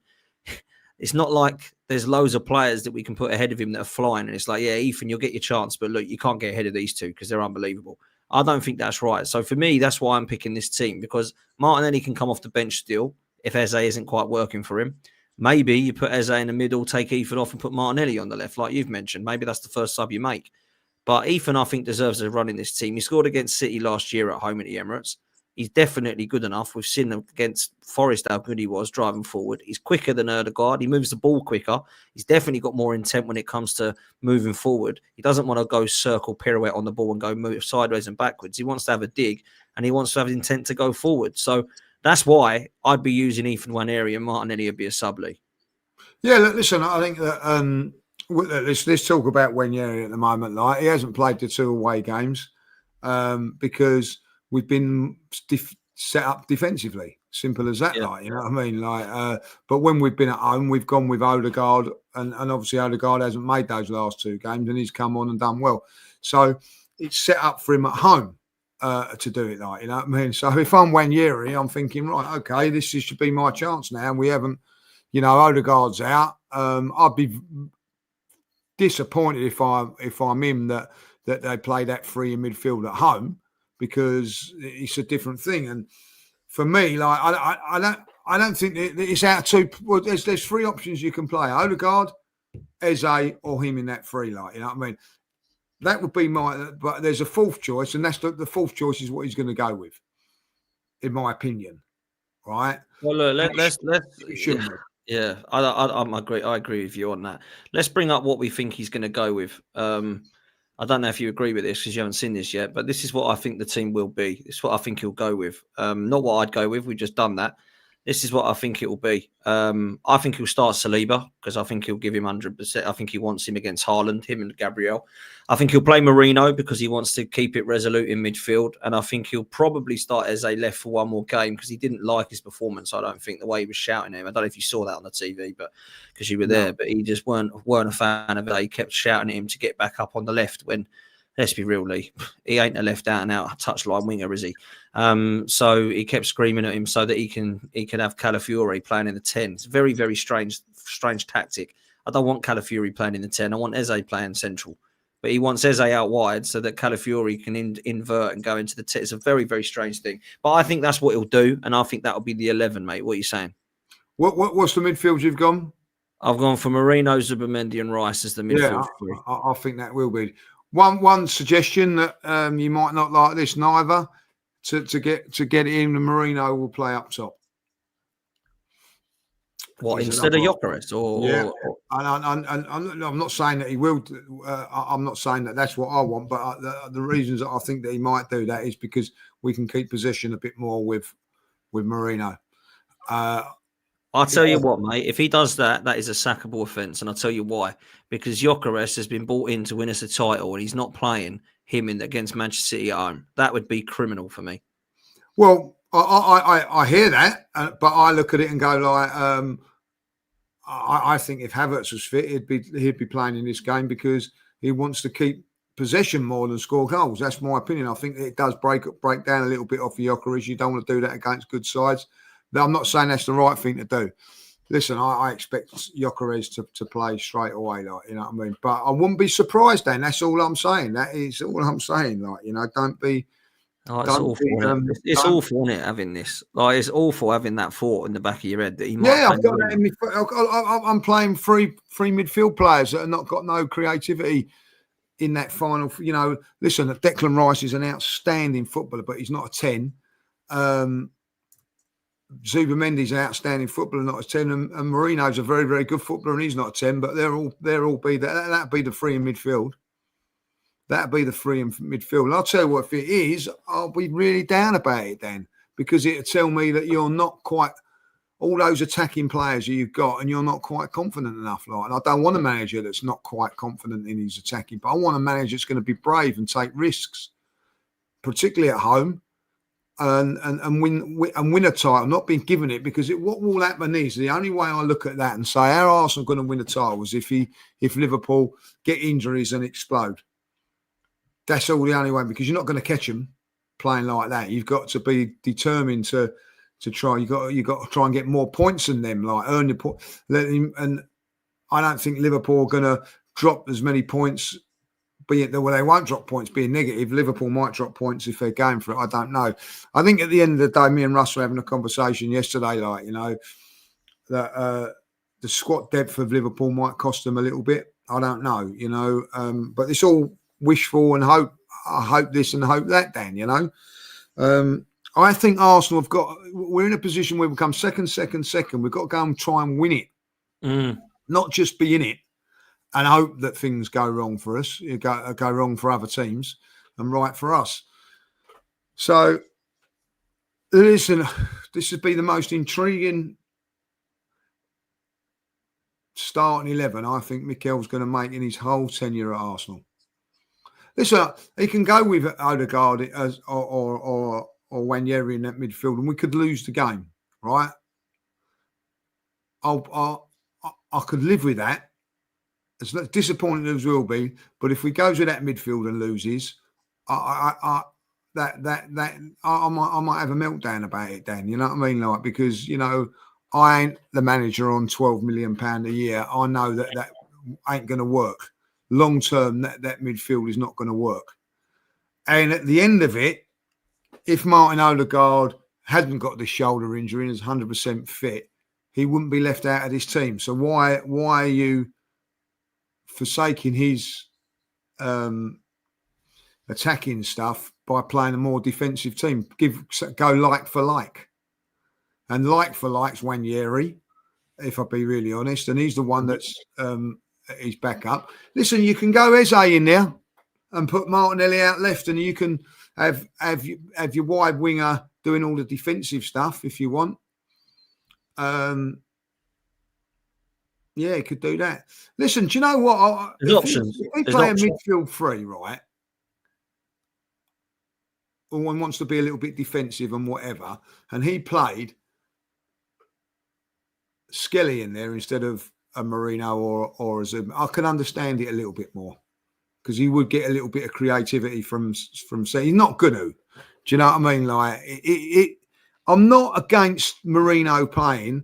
it's not like there's loads of players that we can put ahead of him that are flying. And it's like, yeah, Ethan, you'll get your chance, but look, you can't get ahead of these two because they're unbelievable. I don't think that's right. So for me, that's why I'm picking this team, because Martinelli can come off the bench still if Eze isn't quite working for him. Maybe you put Eze in the middle, take Ethan off and put Martinelli on the left, like you've mentioned. Maybe that's the first sub you make. But Ethan, I think, deserves a run in this team. He scored against City last year at home at the Emirates. He's definitely good enough. We've seen against Forest how good he was driving forward. He's quicker than Odegaard. He moves the ball quicker. He's definitely got more intent when it comes to moving forward. He doesn't want to go circle, pirouette on the ball and go move sideways and backwards. He wants to have a dig and he wants to have intent to go forward. So that's why I'd be using Ethan Nwaneri and Martinelli would be a sub-league. Yeah, listen, I think that let's talk about Nwaneri at the moment. Like, he hasn't played the 2 away games because we've been set up defensively. Simple as that. Yeah. Like, you know what I mean? Like, but when we've been at home, we've gone with Odegaard, and obviously Odegaard hasn't made those last 2 games, and he's come on and done well. So it's set up for him at home to do it. Like, you know what I mean? So if I'm Nwaneri, I'm thinking, right, okay, this should be my chance now. We haven't, Odegaard's out. I'd be disappointed if I'm him that they play that 3 in midfield at home, because it's a different thing. And for me, like, I don't think it's out of 2. Well, there's 3 options you can play: Odegaard, Eze, or him in that 3. Like, you know what I mean? That would be but there's a 4th choice, and that's the 4th choice is what he's going to go with, in my opinion. Right? Well, look, let's yeah, I agree. I agree with you on that. Let's bring up what we think he's going to go with. I don't know if you agree with this because you haven't seen this yet, but this is what I think the team will be. It's what I think he'll go with. Not what I'd go with. We've just done that. This is what I think it will be. I think he'll start Saliba because I think he'll give him 100%. I think he wants him against Haaland, him and Gabriel. I think he'll play Marino because he wants to keep it resolute in midfield. And I think he'll probably start Eze left for one more game because he didn't like his performance. I don't think the way he was shouting at him. I don't know if you saw that on the TV, but because you were there, but he just weren't a fan of it. He kept shouting at him to get back up on the left when, let's be real, Lee, he ain't a left out and out touchline winger, is he? So he kept screaming at him so that he can have Calafiori playing in the 10. It's very, very strange tactic. I don't want Calafiori playing in the 10. I want Eze playing central. But he wants Eze out wide so that Calafiori can invert and go into the 10. It's a very, very strange thing. But I think that's what he'll do, and I think that'll be the 11, mate. What are you saying? What's the midfield you've gone? I've gone for Marino, Zubimendi and Rice as the midfield three. I think that will be. One suggestion that you might not like this neither, to get it in, the Marino will play up top. What, instead of Gyökeres? I'm not saying that he will. I'm not saying that that's what I want, but the reasons that I think that he might do that is because we can keep possession a bit more with Marino. I'll tell you what, mate. If he does that, that is a sackable offence, and I'll tell you why. Because Gyökeres has been brought in to win us a title, and he's not playing him against Manchester City at home. That would be criminal for me. Well, I hear that, but I look at it and go like, I think if Havertz was fit, he'd be playing in this game because he wants to keep possession more than score goals. That's my opinion. I think it does break down a little bit off Gyökeres. You don't want to do that against good sides. I'm not saying that's the right thing to do. Listen, I expect Gyökeres to play straight away, like, you know what I mean? But I wouldn't be surprised then. That's all I'm saying. That is all I'm saying. Like, you know, don't be. Oh, it's awful. It's awful, isn't it, having this? Like, it's awful having that thought in the back of your head that he might. Yeah, I've got that. I'm playing three midfield players that have not got no creativity in that final. You know, listen, Declan Rice is an outstanding footballer, but he's not a 10. Zubimendi's an outstanding footballer, not a 10, and Marino's a very, very good footballer, and he's not a 10. But they'll all be that'd be the three in midfield. That'd be the three in midfield. And I'll tell you what, if it is, I'll be really down about it then, because it'll tell me that you're not quite all those attacking players that you've got, and you're not quite confident enough. Like, and I don't want a manager that's not quite confident in his attacking, but I want a manager that's going to be brave and take risks, particularly at home. And win a title, not being given it, because what will happen is the only way I look at that and say our Arsenal going to win a title is if Liverpool get injuries and explode. That's all the only way, because you're not going to catch them playing like that. You've got to be determined to try. You got to try and get more points than them, like earn your point. And I don't think Liverpool are going to drop as many points. They won't drop points being negative. Liverpool might drop points if they're going for it. I don't know. I think at the end of the day, me and Russ were having a conversation yesterday, like, you know, that the squad depth of Liverpool might cost them a little bit. I don't know, you know, but it's all wishful and hope. I hope this and hope that, Dan, you know. I think Arsenal we're in a position where we become second. We've got to go and try and win it, not just be in it and hope that things go wrong for us, go wrong for other teams and right for us. So, listen, this would be the most intriguing starting 11 I think Mikel's going to make in his whole tenure at Arsenal. Listen, he can go with Odegaard or Wanyeri in that midfield, and we could lose the game, right? I could live with that. As disappointing as will be, but if we go to that midfield and loses, I might have a meltdown about it, Dan. You know what I mean? Like, because, you know, I ain't the manager on £12 million a year. I know that ain't going to work. Long term, that midfield is not going to work. And at the end of it, if Martin Odegaard hadn't got this shoulder injury and is 100% fit, he wouldn't be left out of this team. So why are you forsaking his attacking stuff by playing a more defensive team? Go like for like. And like for like's Wanyeri, if I be really honest, and he's the one that's his backup. Listen, you can go Eze in there and put Martinelli out left, and you can have your wide winger doing all the defensive stuff if you want. Yeah, he could do that. Listen, do you know what? There's options. If we There's play options. a midfield three, right? Or one wants to be a little bit defensive and whatever, and he played Skelly in there instead of a Marino or a Zoom, I can understand it a little bit more because he would get a little bit of creativity from. He's not going to. Do you know what I mean? Like I'm not against Marino playing.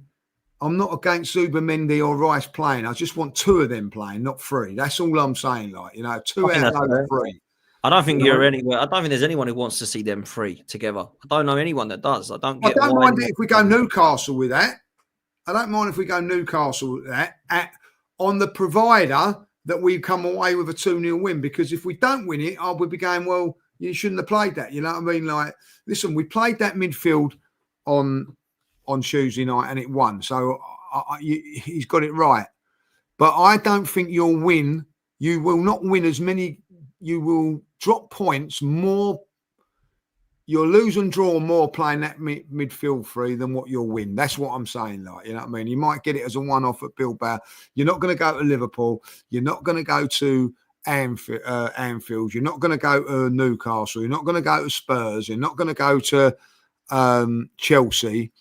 I'm not against Zubimendi or Rice playing. I just want two of them playing, not three. That's all I'm saying. Like, you know, two out of those three. I don't think you're anywhere. I don't think there's anyone who wants to see them three together. I don't know anyone that does. I don't mind it if we go Newcastle with that. I don't mind if we go Newcastle with that on the provider that we come away with a 2-0 win. Because if we don't win it, I would be going, well, you shouldn't have played that. You know what I mean? Like, listen, we played that midfield on Tuesday night and it won. So he's got it right. But I don't think you'll win. You will not win as many. You will drop points more. You'll lose and draw more playing that midfield three than what you'll win. That's what I'm saying. Like, you know what I mean? You might get it as a one-off at Bilbao. You're not going to go to Liverpool. You're not going to go to Anfield. You're not going to go to Newcastle. You're not going to go to Spurs. You're not going to go to Chelsea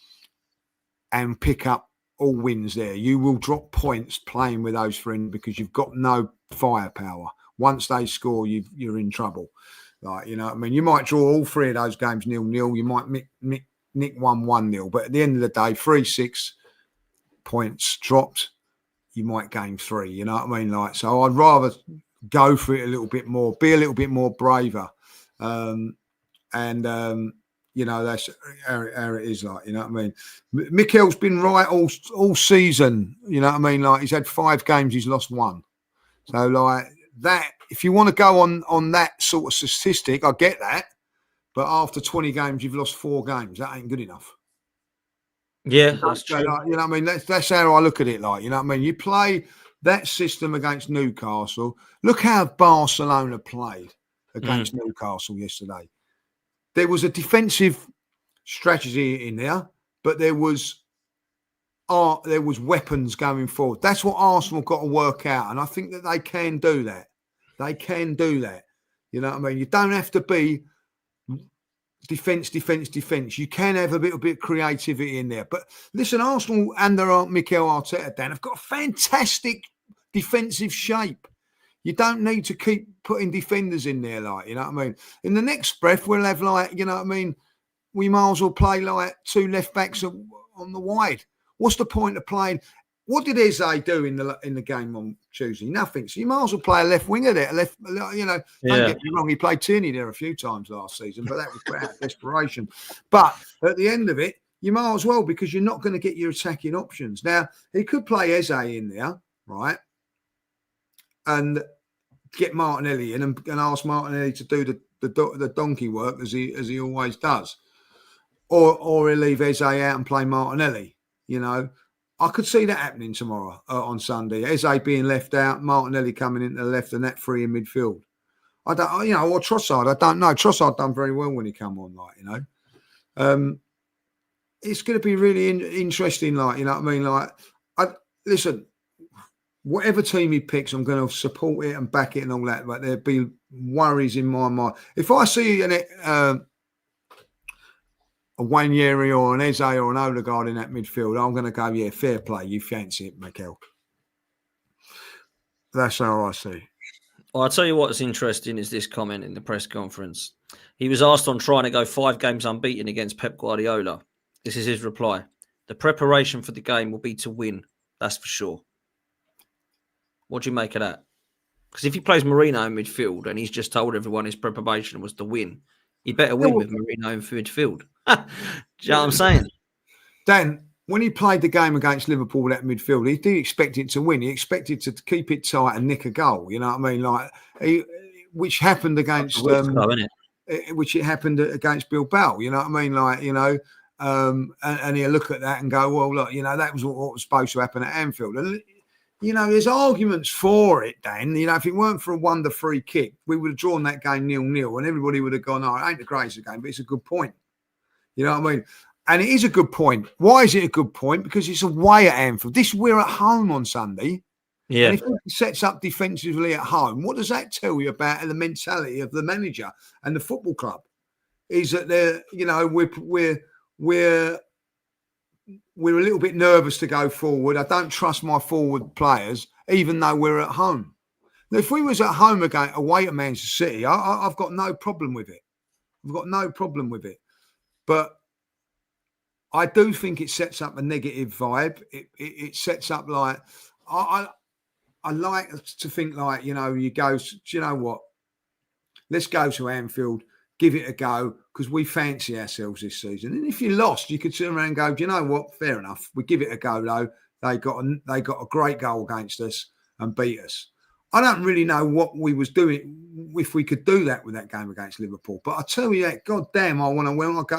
and pick up all wins there. You will drop points playing with those friends because you've got no firepower. Once they score, you're in trouble. Like, you know what I mean? You might draw all three of those games 0-0. You might nick 1-1-0. But at the end of the day, 3-6 points dropped, you might gain 3. You know what I mean? Like, so I'd rather go for it a little bit more, be a little bit more braver. You know, that's how it is, like, you know what I mean? Mikel's been right all season, you know what I mean? Like, he's had 5 games, he's lost 1. So, like, that, if you want to go on that sort of statistic, I get that. But after 20 games, you've lost 4 games. That ain't good enough. Yeah, that's true. You know what I mean? That's how I look at it, like, you know what I mean? You play that system against Newcastle. Look how Barcelona played against Newcastle yesterday. There was a defensive strategy in there, but there was weapons going forward. That's what Arsenal got to work out, and I think that they can do that. They can do that. You know what I mean? You don't have to be defence. You can have a little bit of creativity in there. But listen, Arsenal under Mikel Arteta, Dan, have got a fantastic defensive shape. You don't need to keep putting defenders in there, like, you know what I mean? In the next breath, we'll have, like, you know what I mean? We might as well play like 2 left backs on the wide. What's the point of playing? What did Eze do in the game on Tuesday? Nothing. So you might as well play a left winger there. You know, don't get me wrong, he played Tierney there a few times last season, but that was out of desperation. But at the end of it, you might as well, because you're not going to get your attacking options. Now, he could play Eze in there, right? And get Martinelli in and ask Martinelli to do the donkey work as he always does, or he'll leave Eze out and play Martinelli. You know, I could see that happening tomorrow on Sunday. Eze being left out, Martinelli coming into the left, and that free in midfield. I don't, you know, or Trossard. I don't know. Trossard done very well when he come on, like, you know. It's going to be really interesting, like, you know what I mean. Like, listen. Whatever team he picks, I'm going to support it and back it and all that. But there'd be worries in my mind. If I see a Wanyeri or an Eze or an Odegaard in that midfield, I'm going to go, yeah, fair play. You fancy it, Mikel. That's how I see. Well, I'll tell you what's interesting is this comment in the press conference. He was asked on trying to go 5 games unbeaten against Pep Guardiola. This is his reply. The preparation for the game will be to win. That's for sure. What do you make of that? Because if he plays Marino in midfield and he's just told everyone his preparation was to win, he better win with Marino in midfield. Do you know what I'm saying? Dan, when he played the game against Liverpool, that midfield, he didn't expect it to win. He expected to keep it tight and nick a goal. You know what I mean? Like, which happened against, which it happened against Bilbao. You know what I mean? Like, you know, and he'll look at that and go, well, look, you know, that was what was supposed to happen at Anfield. And, you know, there's arguments for it, Dan. You know, if it weren't for a wonder free kick, we would have drawn that game 0-0 and everybody would have gone, oh, it ain't the greatest game, but it's a good point. You know what I mean? And it is a good point. Why is it a good point? Because it's away at Anfield. We're at home on Sunday. Yeah. And if he sets up defensively at home, what does that tell you about the mentality of the manager and the football club? Is that they're, we're a little bit nervous to go forward. I don't trust my forward players, even though we're at home. Now, if we was at home again, away at Manchester City, I've got no problem with it. I've got no problem with it. But I do think it sets up a negative vibe. It sets up like I like to think like, you go, do you know what? Let's go to Anfield, give it a go, because we fancy ourselves this season. And if you lost, you could turn around and go, do you know what? Fair enough. We give it a go, though. They got a great goal against us and beat us. I don't really know what we was doing if we could do that with that game against Liverpool. But I tell you that, God damn, when I go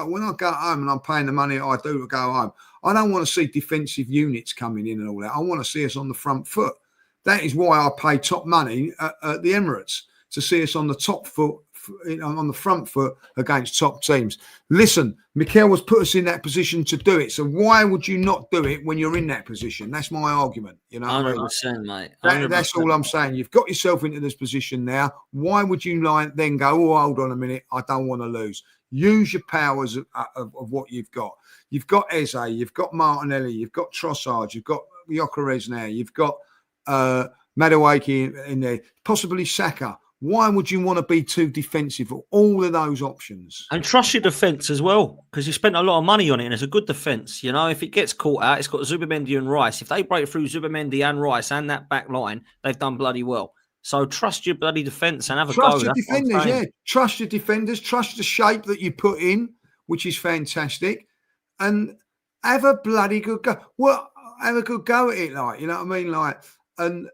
home and I'm paying the money I do to go home, I don't want to see defensive units coming in and all that. I want to see us on the front foot. That is why I pay top money at the Emirates, to see us on the top foot, on the front foot against top teams. Listen, Mikel has put us in that position to do it. So why would you not do it when you're in that position? That's my argument. 100%, mate. 100%. That's all I'm saying. You've got yourself into this position now. Why would you then go, oh, hold on a minute, I don't want to lose? Use your powers of what you've got. You've got Eze, you've got Martinelli, you've got Trossard, you've got Gyökeres now, you've got Madueke in there, possibly Saka. Why would you want to be too defensive of all of those options? And trust your defence as well, because you spent a lot of money on it, and it's a good defence. If it gets caught out, it's got Zubimendi and Rice. If they break through Zubimendi and Rice and that back line, they've done bloody well. So trust your bloody defence and have a go. Trust your defenders, yeah. Trust your defenders. Trust the shape that you put in, which is fantastic. And have a bloody good go. Well, have a good go at it, you know what I mean? And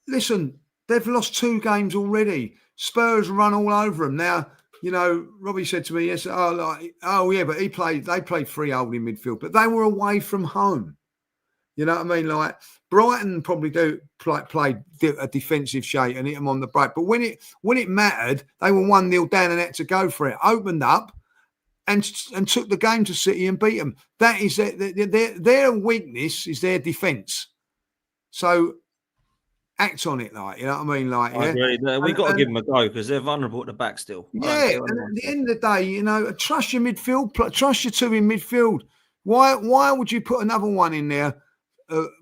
listen, they've lost 2 games already. Spurs run all over them. Now, Robbie said to me yesterday, but they played freehold in midfield, but they were away from home. You know what I mean? Brighton probably played a defensive shape and hit them on the break. But when it mattered, they were 1-0 down and had to go for it. Opened up and took the game to City and beat them. That is their weakness is their defence. So act on it, you know what I mean? I agree. We've got to give them a go because they're vulnerable at the back still. Yeah, and at the end of the day, trust your midfield, trust your 2 in midfield. Why would you put another one in there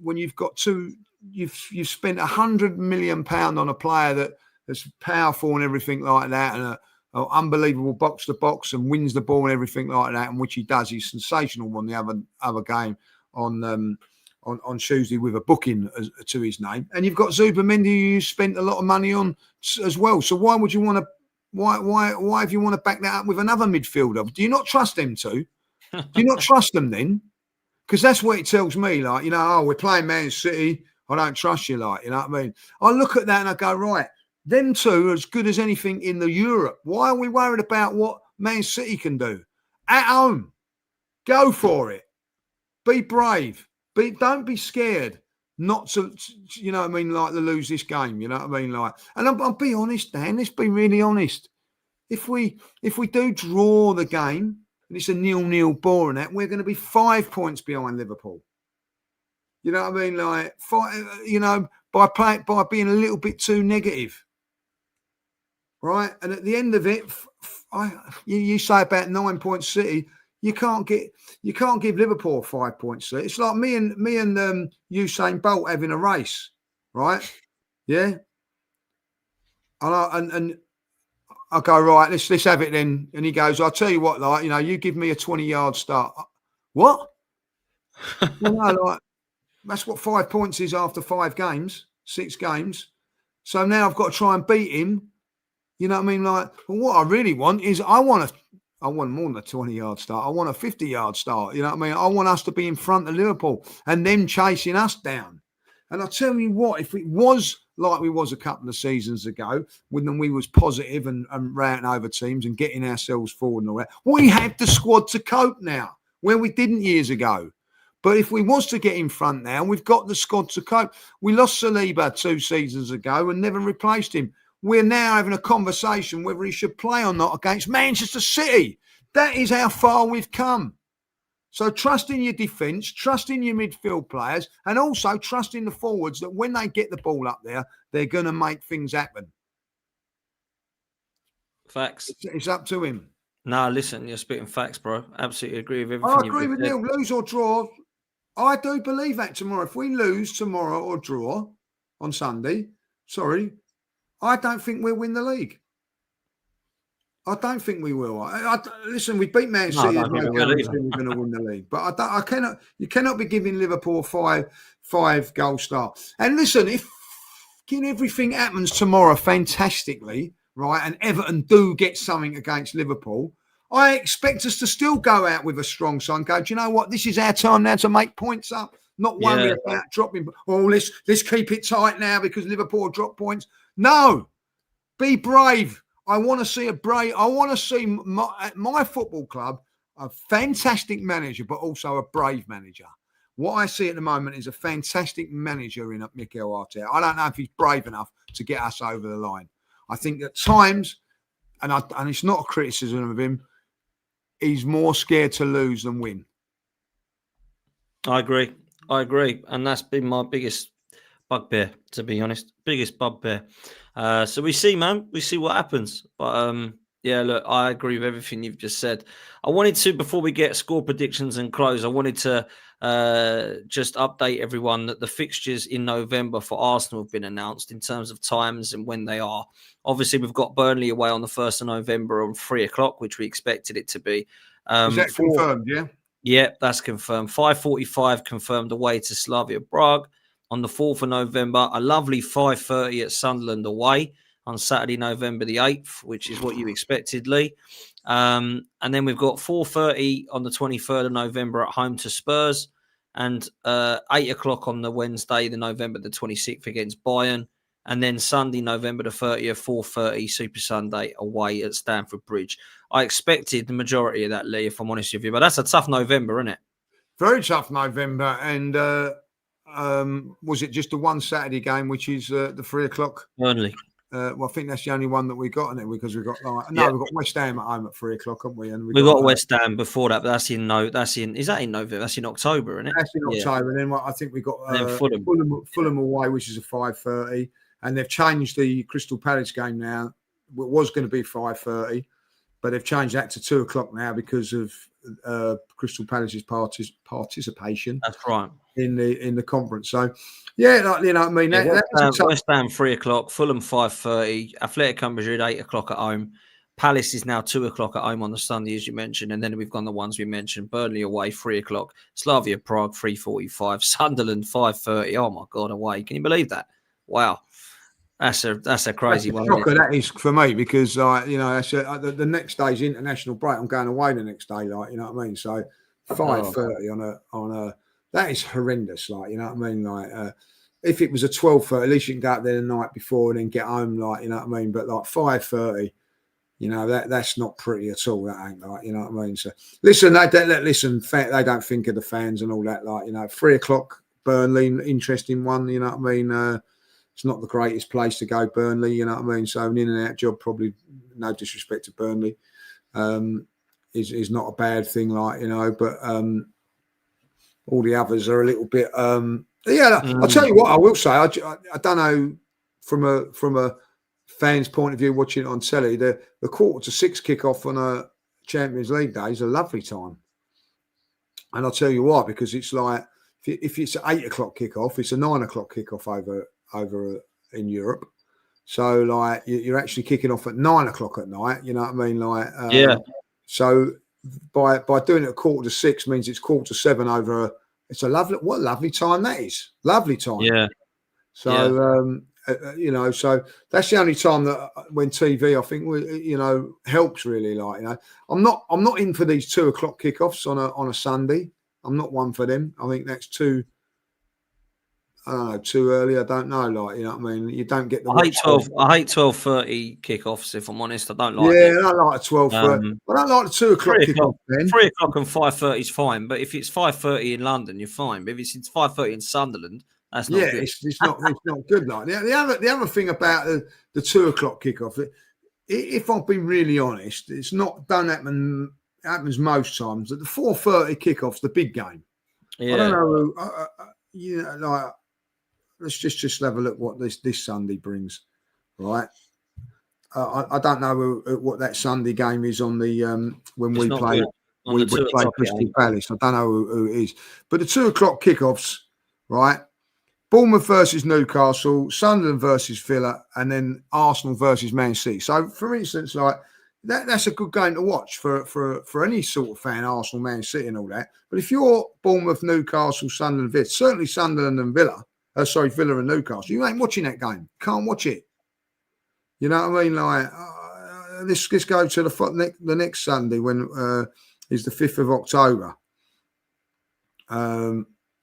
when you've got 2? You've spent £100 million on a player that's powerful and everything like that, and an unbelievable box to box and wins the ball and everything like that, and which he does. He's sensational on the other game on Tuesday with a booking to his name. And you've got Zubimendi, who you spent a lot of money on as well. So why would you want to? Why if you want to back that up with another midfielder? Do you not trust them two? Do you not trust them then? Because that's what it tells me. We're playing Man City. I don't trust you. You know what I mean? I look at that and I go, right, them two are as good as anything in the Europe. Why are we worried about what Man City can do at home? Go for it. Be brave. Don't be scared not to, you know what I mean, to lose this game, you know what I mean? And I'll be honest, Dan, let's be really honest. If we do draw the game, and it's a 0-0 boring that, we're going to be 5 points behind Liverpool. You know what I mean? By being a little bit too negative. Right? And at the end of it, you say about 9 points City, you can't give Liverpool 5 points. It's like me and Usain Bolt having a race, right? Yeah. And I go, right, let's have it then. And he goes, I'll tell you what, you give me a 20-yard start. What? No, that's what 5 points is after 5 games, 6 games. So now I've got to try and beat him. You know what I mean? What I really want is I want more than a 20-yard start. I want a 50-yard start. You know what I mean? I want us to be in front of Liverpool and them chasing us down. And I'll tell you what, if it was like we was a couple of seasons ago, when we was positive and routing over teams and getting ourselves forward and all that, we have the squad to cope now, where we didn't years ago. But if we was to get in front now, we've got the squad to cope. We lost Saliba 2 seasons ago and never replaced him. We're now having a conversation whether he should play or not against Manchester City. That is how far we've come. So trust in your defence, trust in your midfield players, and also trust in the forwards that when they get the ball up there, they're going to make things happen. Facts. It's up to him. No, listen, you're spitting facts, bro. Absolutely agree with everything. I agree with Neil. Lose or draw. I do believe that tomorrow. If we lose tomorrow or draw on Sunday, I don't think we'll win the league. I don't think we will. Listen, we beat Man City. We're going to win the league, but I cannot. You cannot be giving Liverpool five goal star. And listen, if everything happens tomorrow fantastically, right, and Everton do get something against Liverpool, I expect us to still go out with a strong side and go, do you know what? This is our time now to make points up. Not worry about dropping. Oh, let's keep it tight now because Liverpool drop points. No, be brave. I want to see I want to see my football club a fantastic manager, but also a brave manager. What I see at the moment is a fantastic manager in Mikel Arteta. I don't know if he's brave enough to get us over the line. I think at times, and it's not a criticism of him, he's more scared to lose than win. I agree. And that's been my biggest bugbear, to be honest. Biggest bugbear. So we see, man. We see what happens. But yeah, look, I agree with everything you've just said. I wanted to, before we get score predictions and close, I wanted to just update everyone that the fixtures in November for Arsenal have been announced in terms of times and when they are. Obviously, we've got Burnley away on the 1st of November on 3 o'clock, which we expected it to be. Is that confirmed, yeah? Yeah, that's confirmed. 5:45 confirmed away to Slavia Prague. On the 4th of November, a lovely 5:30 at Sunderland away on Saturday, November the 8th, which is what you expected, Lee. And then we've got 4:30 on the 23rd of November at home to Spurs, and 8 o'clock on the Wednesday, the November the 26th against Bayern. And then Sunday, November the 30th, 4:30, Super Sunday away at Stamford Bridge. I expected the majority of that, Lee, if I'm honest with you. But that's a tough November, isn't it? Very tough November. And was it just the one Saturday game, which is the 3 o'clock? Burnley. Well, I think that's the only one that we got in it because we've got we've got West Ham at home at 3 o'clock, haven't we? And we've got West Ham before that, but is that in November? That's in October, isn't it? That's in October. And then I think we got Fulham away, which is a 5:30. And they've changed the Crystal Palace game now. It was going to be 5:30, but they've changed that to 2 o'clock now because of Crystal Palace's participation. That's right. In the conference. So, yeah, you know what I mean. West Ham 3 o'clock, Fulham 5:30, Atletico Madrid 8 o'clock at home. Palace is now 2 o'clock at home on the Sunday, as you mentioned, and then we've gone the ones we mentioned: Burnley away 3 o'clock, Slavia Prague 3:45, Sunderland 5:30. Oh my God, away! Can you believe that? Wow. That's a crazy one. Shocker, that is for me because the next day's international break. I'm going away the next day, you know what I mean. So 5:30 on a that is horrendous, you know what I mean. If it was a 12:30, at least you can go out there the night before and then get home, you know what I mean. But 5:30, you know that's not pretty at all. That ain't you know what I mean. So listen, they don't think of the fans and all that. 3 o'clock Burnley, interesting one. You know what I mean. It's not the greatest place to go, Burnley, you know what I mean? So an in and out job, probably no disrespect to Burnley, is not a bad thing, but all the others are a little bit I'll tell you what I will say. I don't know from a fan's point of view watching it on telly, the 5:45 kickoff on a Champions League day is a lovely time. And I'll tell you why, because it's if it's an 8 o'clock kickoff, it's a 9 o'clock kickoff over in Europe. So you're actually kicking off at 9 o'clock at night, you know what I mean? So by doing it at 5:45 means it's 7:15 over it's a lovely time that is. Lovely time. Yeah. So so that's the only time that when TV I think helps really, I'm not in for these 2 o'clock kickoffs on a Sunday. I'm not one for them. I think that's too early. I don't know, you know what I mean. You don't get the. I hate 12:30 kickoffs. If I'm honest, I don't like. Yeah, I don't like 12:30. I don't like the 2 o'clock kickoff. 3 o'clock and 5:30 is fine, but if it's 5:30 in London, you're fine. But if it's 5:30 in Sunderland, that's not good. It's not good. The other thing about the 2 o'clock kickoff, if I've been really honest, it's not don't happen happens most times that the 4:30 kickoff's the big game. Yeah. I don't know. Like let's just have a look what this Sunday brings, right? I don't know what that Sunday game is on the when we play Crystal Palace. I don't know who it is, but the 2:00 kickoffs, right? Bournemouth versus Newcastle, Sunderland versus Villa, and then Arsenal versus Man City. So, for instance, like that's a good game to watch for any sort of fan, Arsenal, Man City, and all that. But if you're Bournemouth, Newcastle, Sunderland, Villa, certainly Sunderland and Villa, Villa and Newcastle, you ain't watching that game. Can't watch it. You know what I mean? Like, let's go to the next Sunday when is the 5th of October.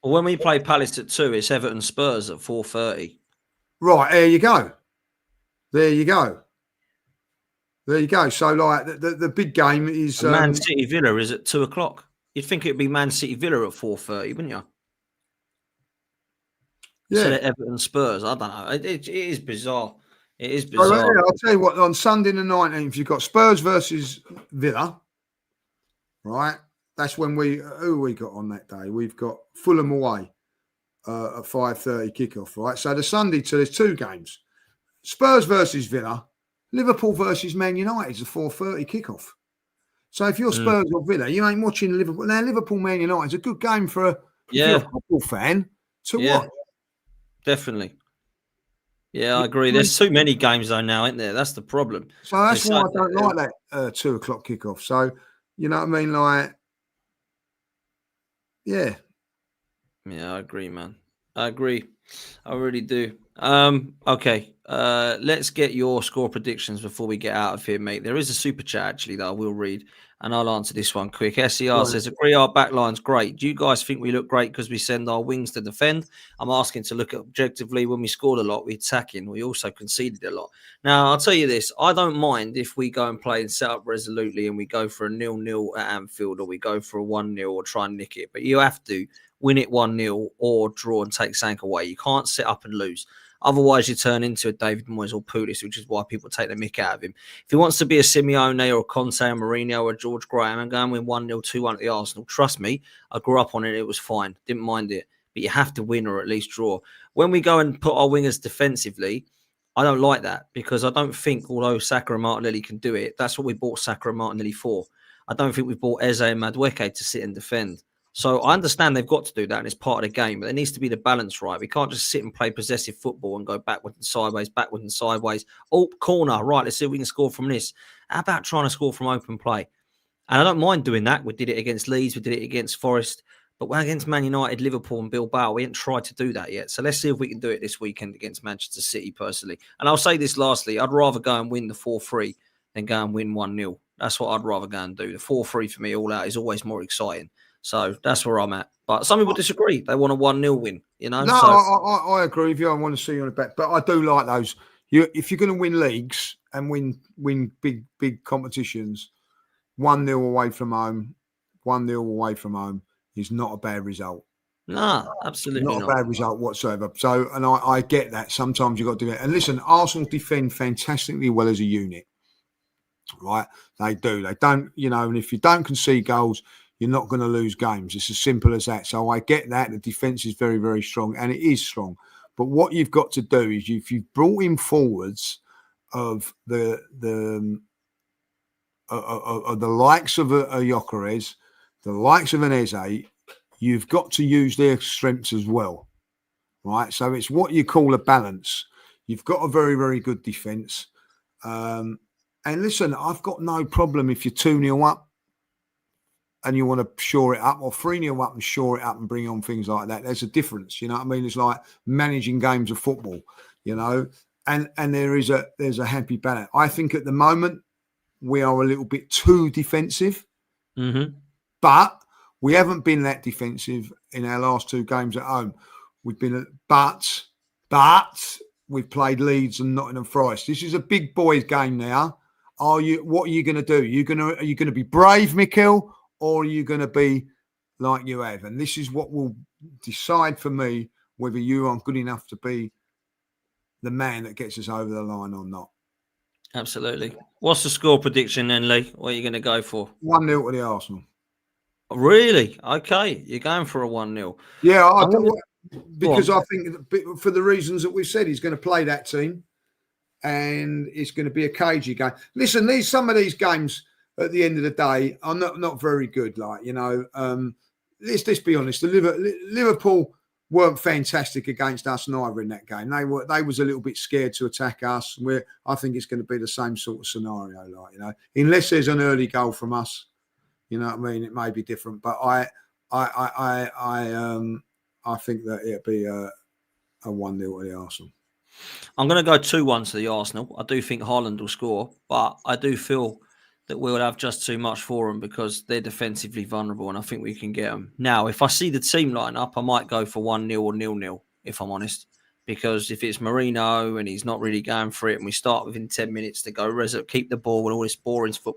Well, when we play Palace at 2, it's Everton Spurs at 4:30. Right, there you go. There you go. So, like, the big game is Man City Villa is at 2:00. You'd think it'd be Man City Villa at 4:30, wouldn't you? Yeah. Instead of Everton Spurs, I don't know. It is bizarre. It is bizarre. So, I'll tell you what. On Sunday the 19th, you've got Spurs versus Villa. Right. That's when who we got on that day? We've got Fulham away at 5:30 kickoff. Right. So the Sunday, there's 2 games: Spurs versus Villa, Liverpool versus Man United is a 4:30 kickoff. So if you're Spurs or Villa, you ain't watching Liverpool. Now Liverpool Man United is a good game for if you're a football fan to watch. Definitely. Yeah, I agree. There's too many games though now, isn't there? That's the problem. So that's why I don't like that 2:00 kickoff. So you know what I mean, like, yeah. Yeah, I agree, man. I agree. I really do. Okay. Let's get your score predictions before we get out of here, mate. There is a super chat actually that I will read, and I'll answer this one quick. SER says, agree our backline's great. Do you guys think we look great because we send our wings to defend? I'm asking to look at objectively. When we scored a lot, we attacking. We also conceded a lot. Now, I'll tell you this. I don't mind if we go and play and set up resolutely and we go for a 0-0 at Anfield, or we go for a 1-0 or try and nick it. But you have to win it 1-0 or draw and take something away. You can't sit up and lose. Otherwise, you turn into a David Moyes or Pulis, which is why people take the mick out of him. If he wants to be a Simeone or a Conte or Mourinho or a George Graham and go and win 1-0, 2-1 at the Arsenal, trust me, I grew up on it. It was fine. Didn't mind it. But you have to win or at least draw. When we go and put our wingers defensively, I don't like that, because I don't think, although Saka and Martinelli can do it, that's what we bought Saka and Martinelli for. I don't think we bought Eze and Madueke to sit and defend. So I understand they've got to do that, and it's part of the game, but there needs to be the balance right. We can't just sit and play possessive football and go backwards and sideways. Oh, corner, right, let's see if we can score from this. How about trying to score from open play? And I don't mind doing that. We did it against Leeds, we did it against Forest, but against Man United, Liverpool and Bilbao, we haven't tried to do that yet. So let's see if we can do it this weekend against Manchester City, personally. And I'll say this lastly, I'd rather go and win the 4-3 than go and win 1-0. That's what I'd rather go and do. The 4-3 for me all out is always more exciting. So that's where I'm at. But some people disagree. They want a 1-0 win, you know? No, so, I agree with you. I want to see you on the back. But I do like those. If you're going to win leagues and win big competitions, 1-0 away from home, 1-0 away from home is not a bad result. No, absolutely not. Not a bad result whatsoever. So, and I get that. Sometimes you've got to do it. And listen, Arsenal defend fantastically well as a unit, right? They do. They don't, and if you don't concede goals, you're not going to lose games. It's as simple as that. So I get that. The defence is very, very strong, and it is strong. But what you've got to do is, if you've brought in forwards of the likes of a Gyökeres, the likes of an Eze, you've got to use their strengths as well, right? So it's what you call a balance. You've got a very, very good defence. And listen, I've got no problem if you're 2-0 up and you want to shore it up, or 3-0 up and shore it up and bring on things like that. There's a difference, you know what I mean? It's like managing games of football, and there's a happy balance. I think at the moment we are a little bit too defensive, but we haven't been that defensive in our last 2 games at home. We've been, but we've played Leeds and Nottingham Forest. This is a big boys game now. What are you going to do? Are you going to be brave, Mikel? Or are you going to be like you have? And this is what will decide for me whether you are good enough to be the man that gets us over the line or not. Absolutely. What's the score prediction then, Lee? What are you going to go for? 1-0 to the Arsenal. Really? Okay, you're going for a 1-0. Yeah, Go because on. I think for the reasons that we've said, he's going to play that team, and it's going to be a cagey game. Listen, some of these games at the end of the day are not very good. Like, you know, let's be honest. Liverpool weren't fantastic against us neither in that game. They was a little bit scared to attack us. I think it's going to be the same sort of scenario. Like, you know, unless there's an early goal from us, you know what I mean. It may be different, but I think that it'll be a 1-0 to the Arsenal. I'm going to go 2-1 to the Arsenal. I do think Haaland will score, but I do feel that we'll have just too much for them because they're defensively vulnerable, and I think we can get them. Now, if I see the team line up, I might go for 1-0 or 0-0, if I'm honest. Because if it's Mourinho and he's not really going for it, and we start within 10 minutes to go, keep the ball and all this boring foot,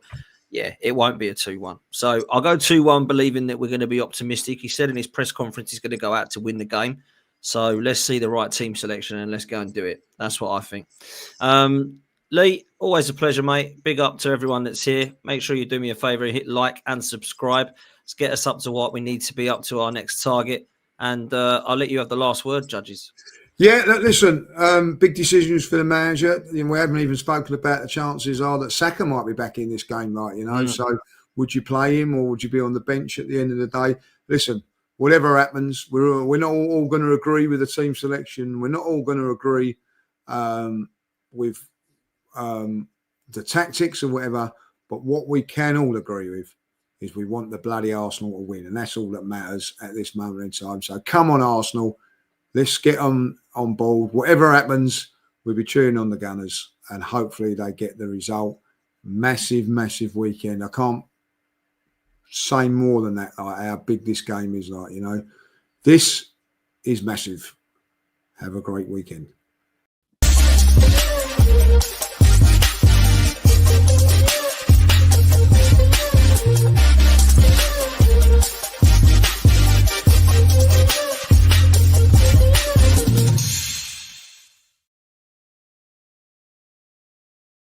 yeah, it won't be a 2-1. So I'll go 2-1, believing that we're going to be optimistic. He said in his press conference he's going to go out to win the game. So let's see the right team selection and let's go and do it. That's what I think. Lee, always a pleasure, mate. Big up to everyone that's here. Make sure you do me a favour, hit like and subscribe. Let's get us up to what we need to be up to our next target. And I'll let you have the last word, judges. Yeah, listen, big decisions for the manager. We haven't even spoken about the chances are that Saka might be back in this game, right? You know, so would you play him or would you be on the bench at the end of the day? Listen, whatever happens, we're not all going to agree with the team selection. We're not all going to agree with the tactics and whatever. But what we can all agree with is we want the bloody Arsenal to win, and that's all that matters at this moment in time. So come on, Arsenal. Let's get on board. Whatever happens, we'll be cheering on the Gunners, and hopefully they get the result. Massive, massive weekend. I can't say more than that, like how big this game is. Like, you know, this is massive. Have a great weekend.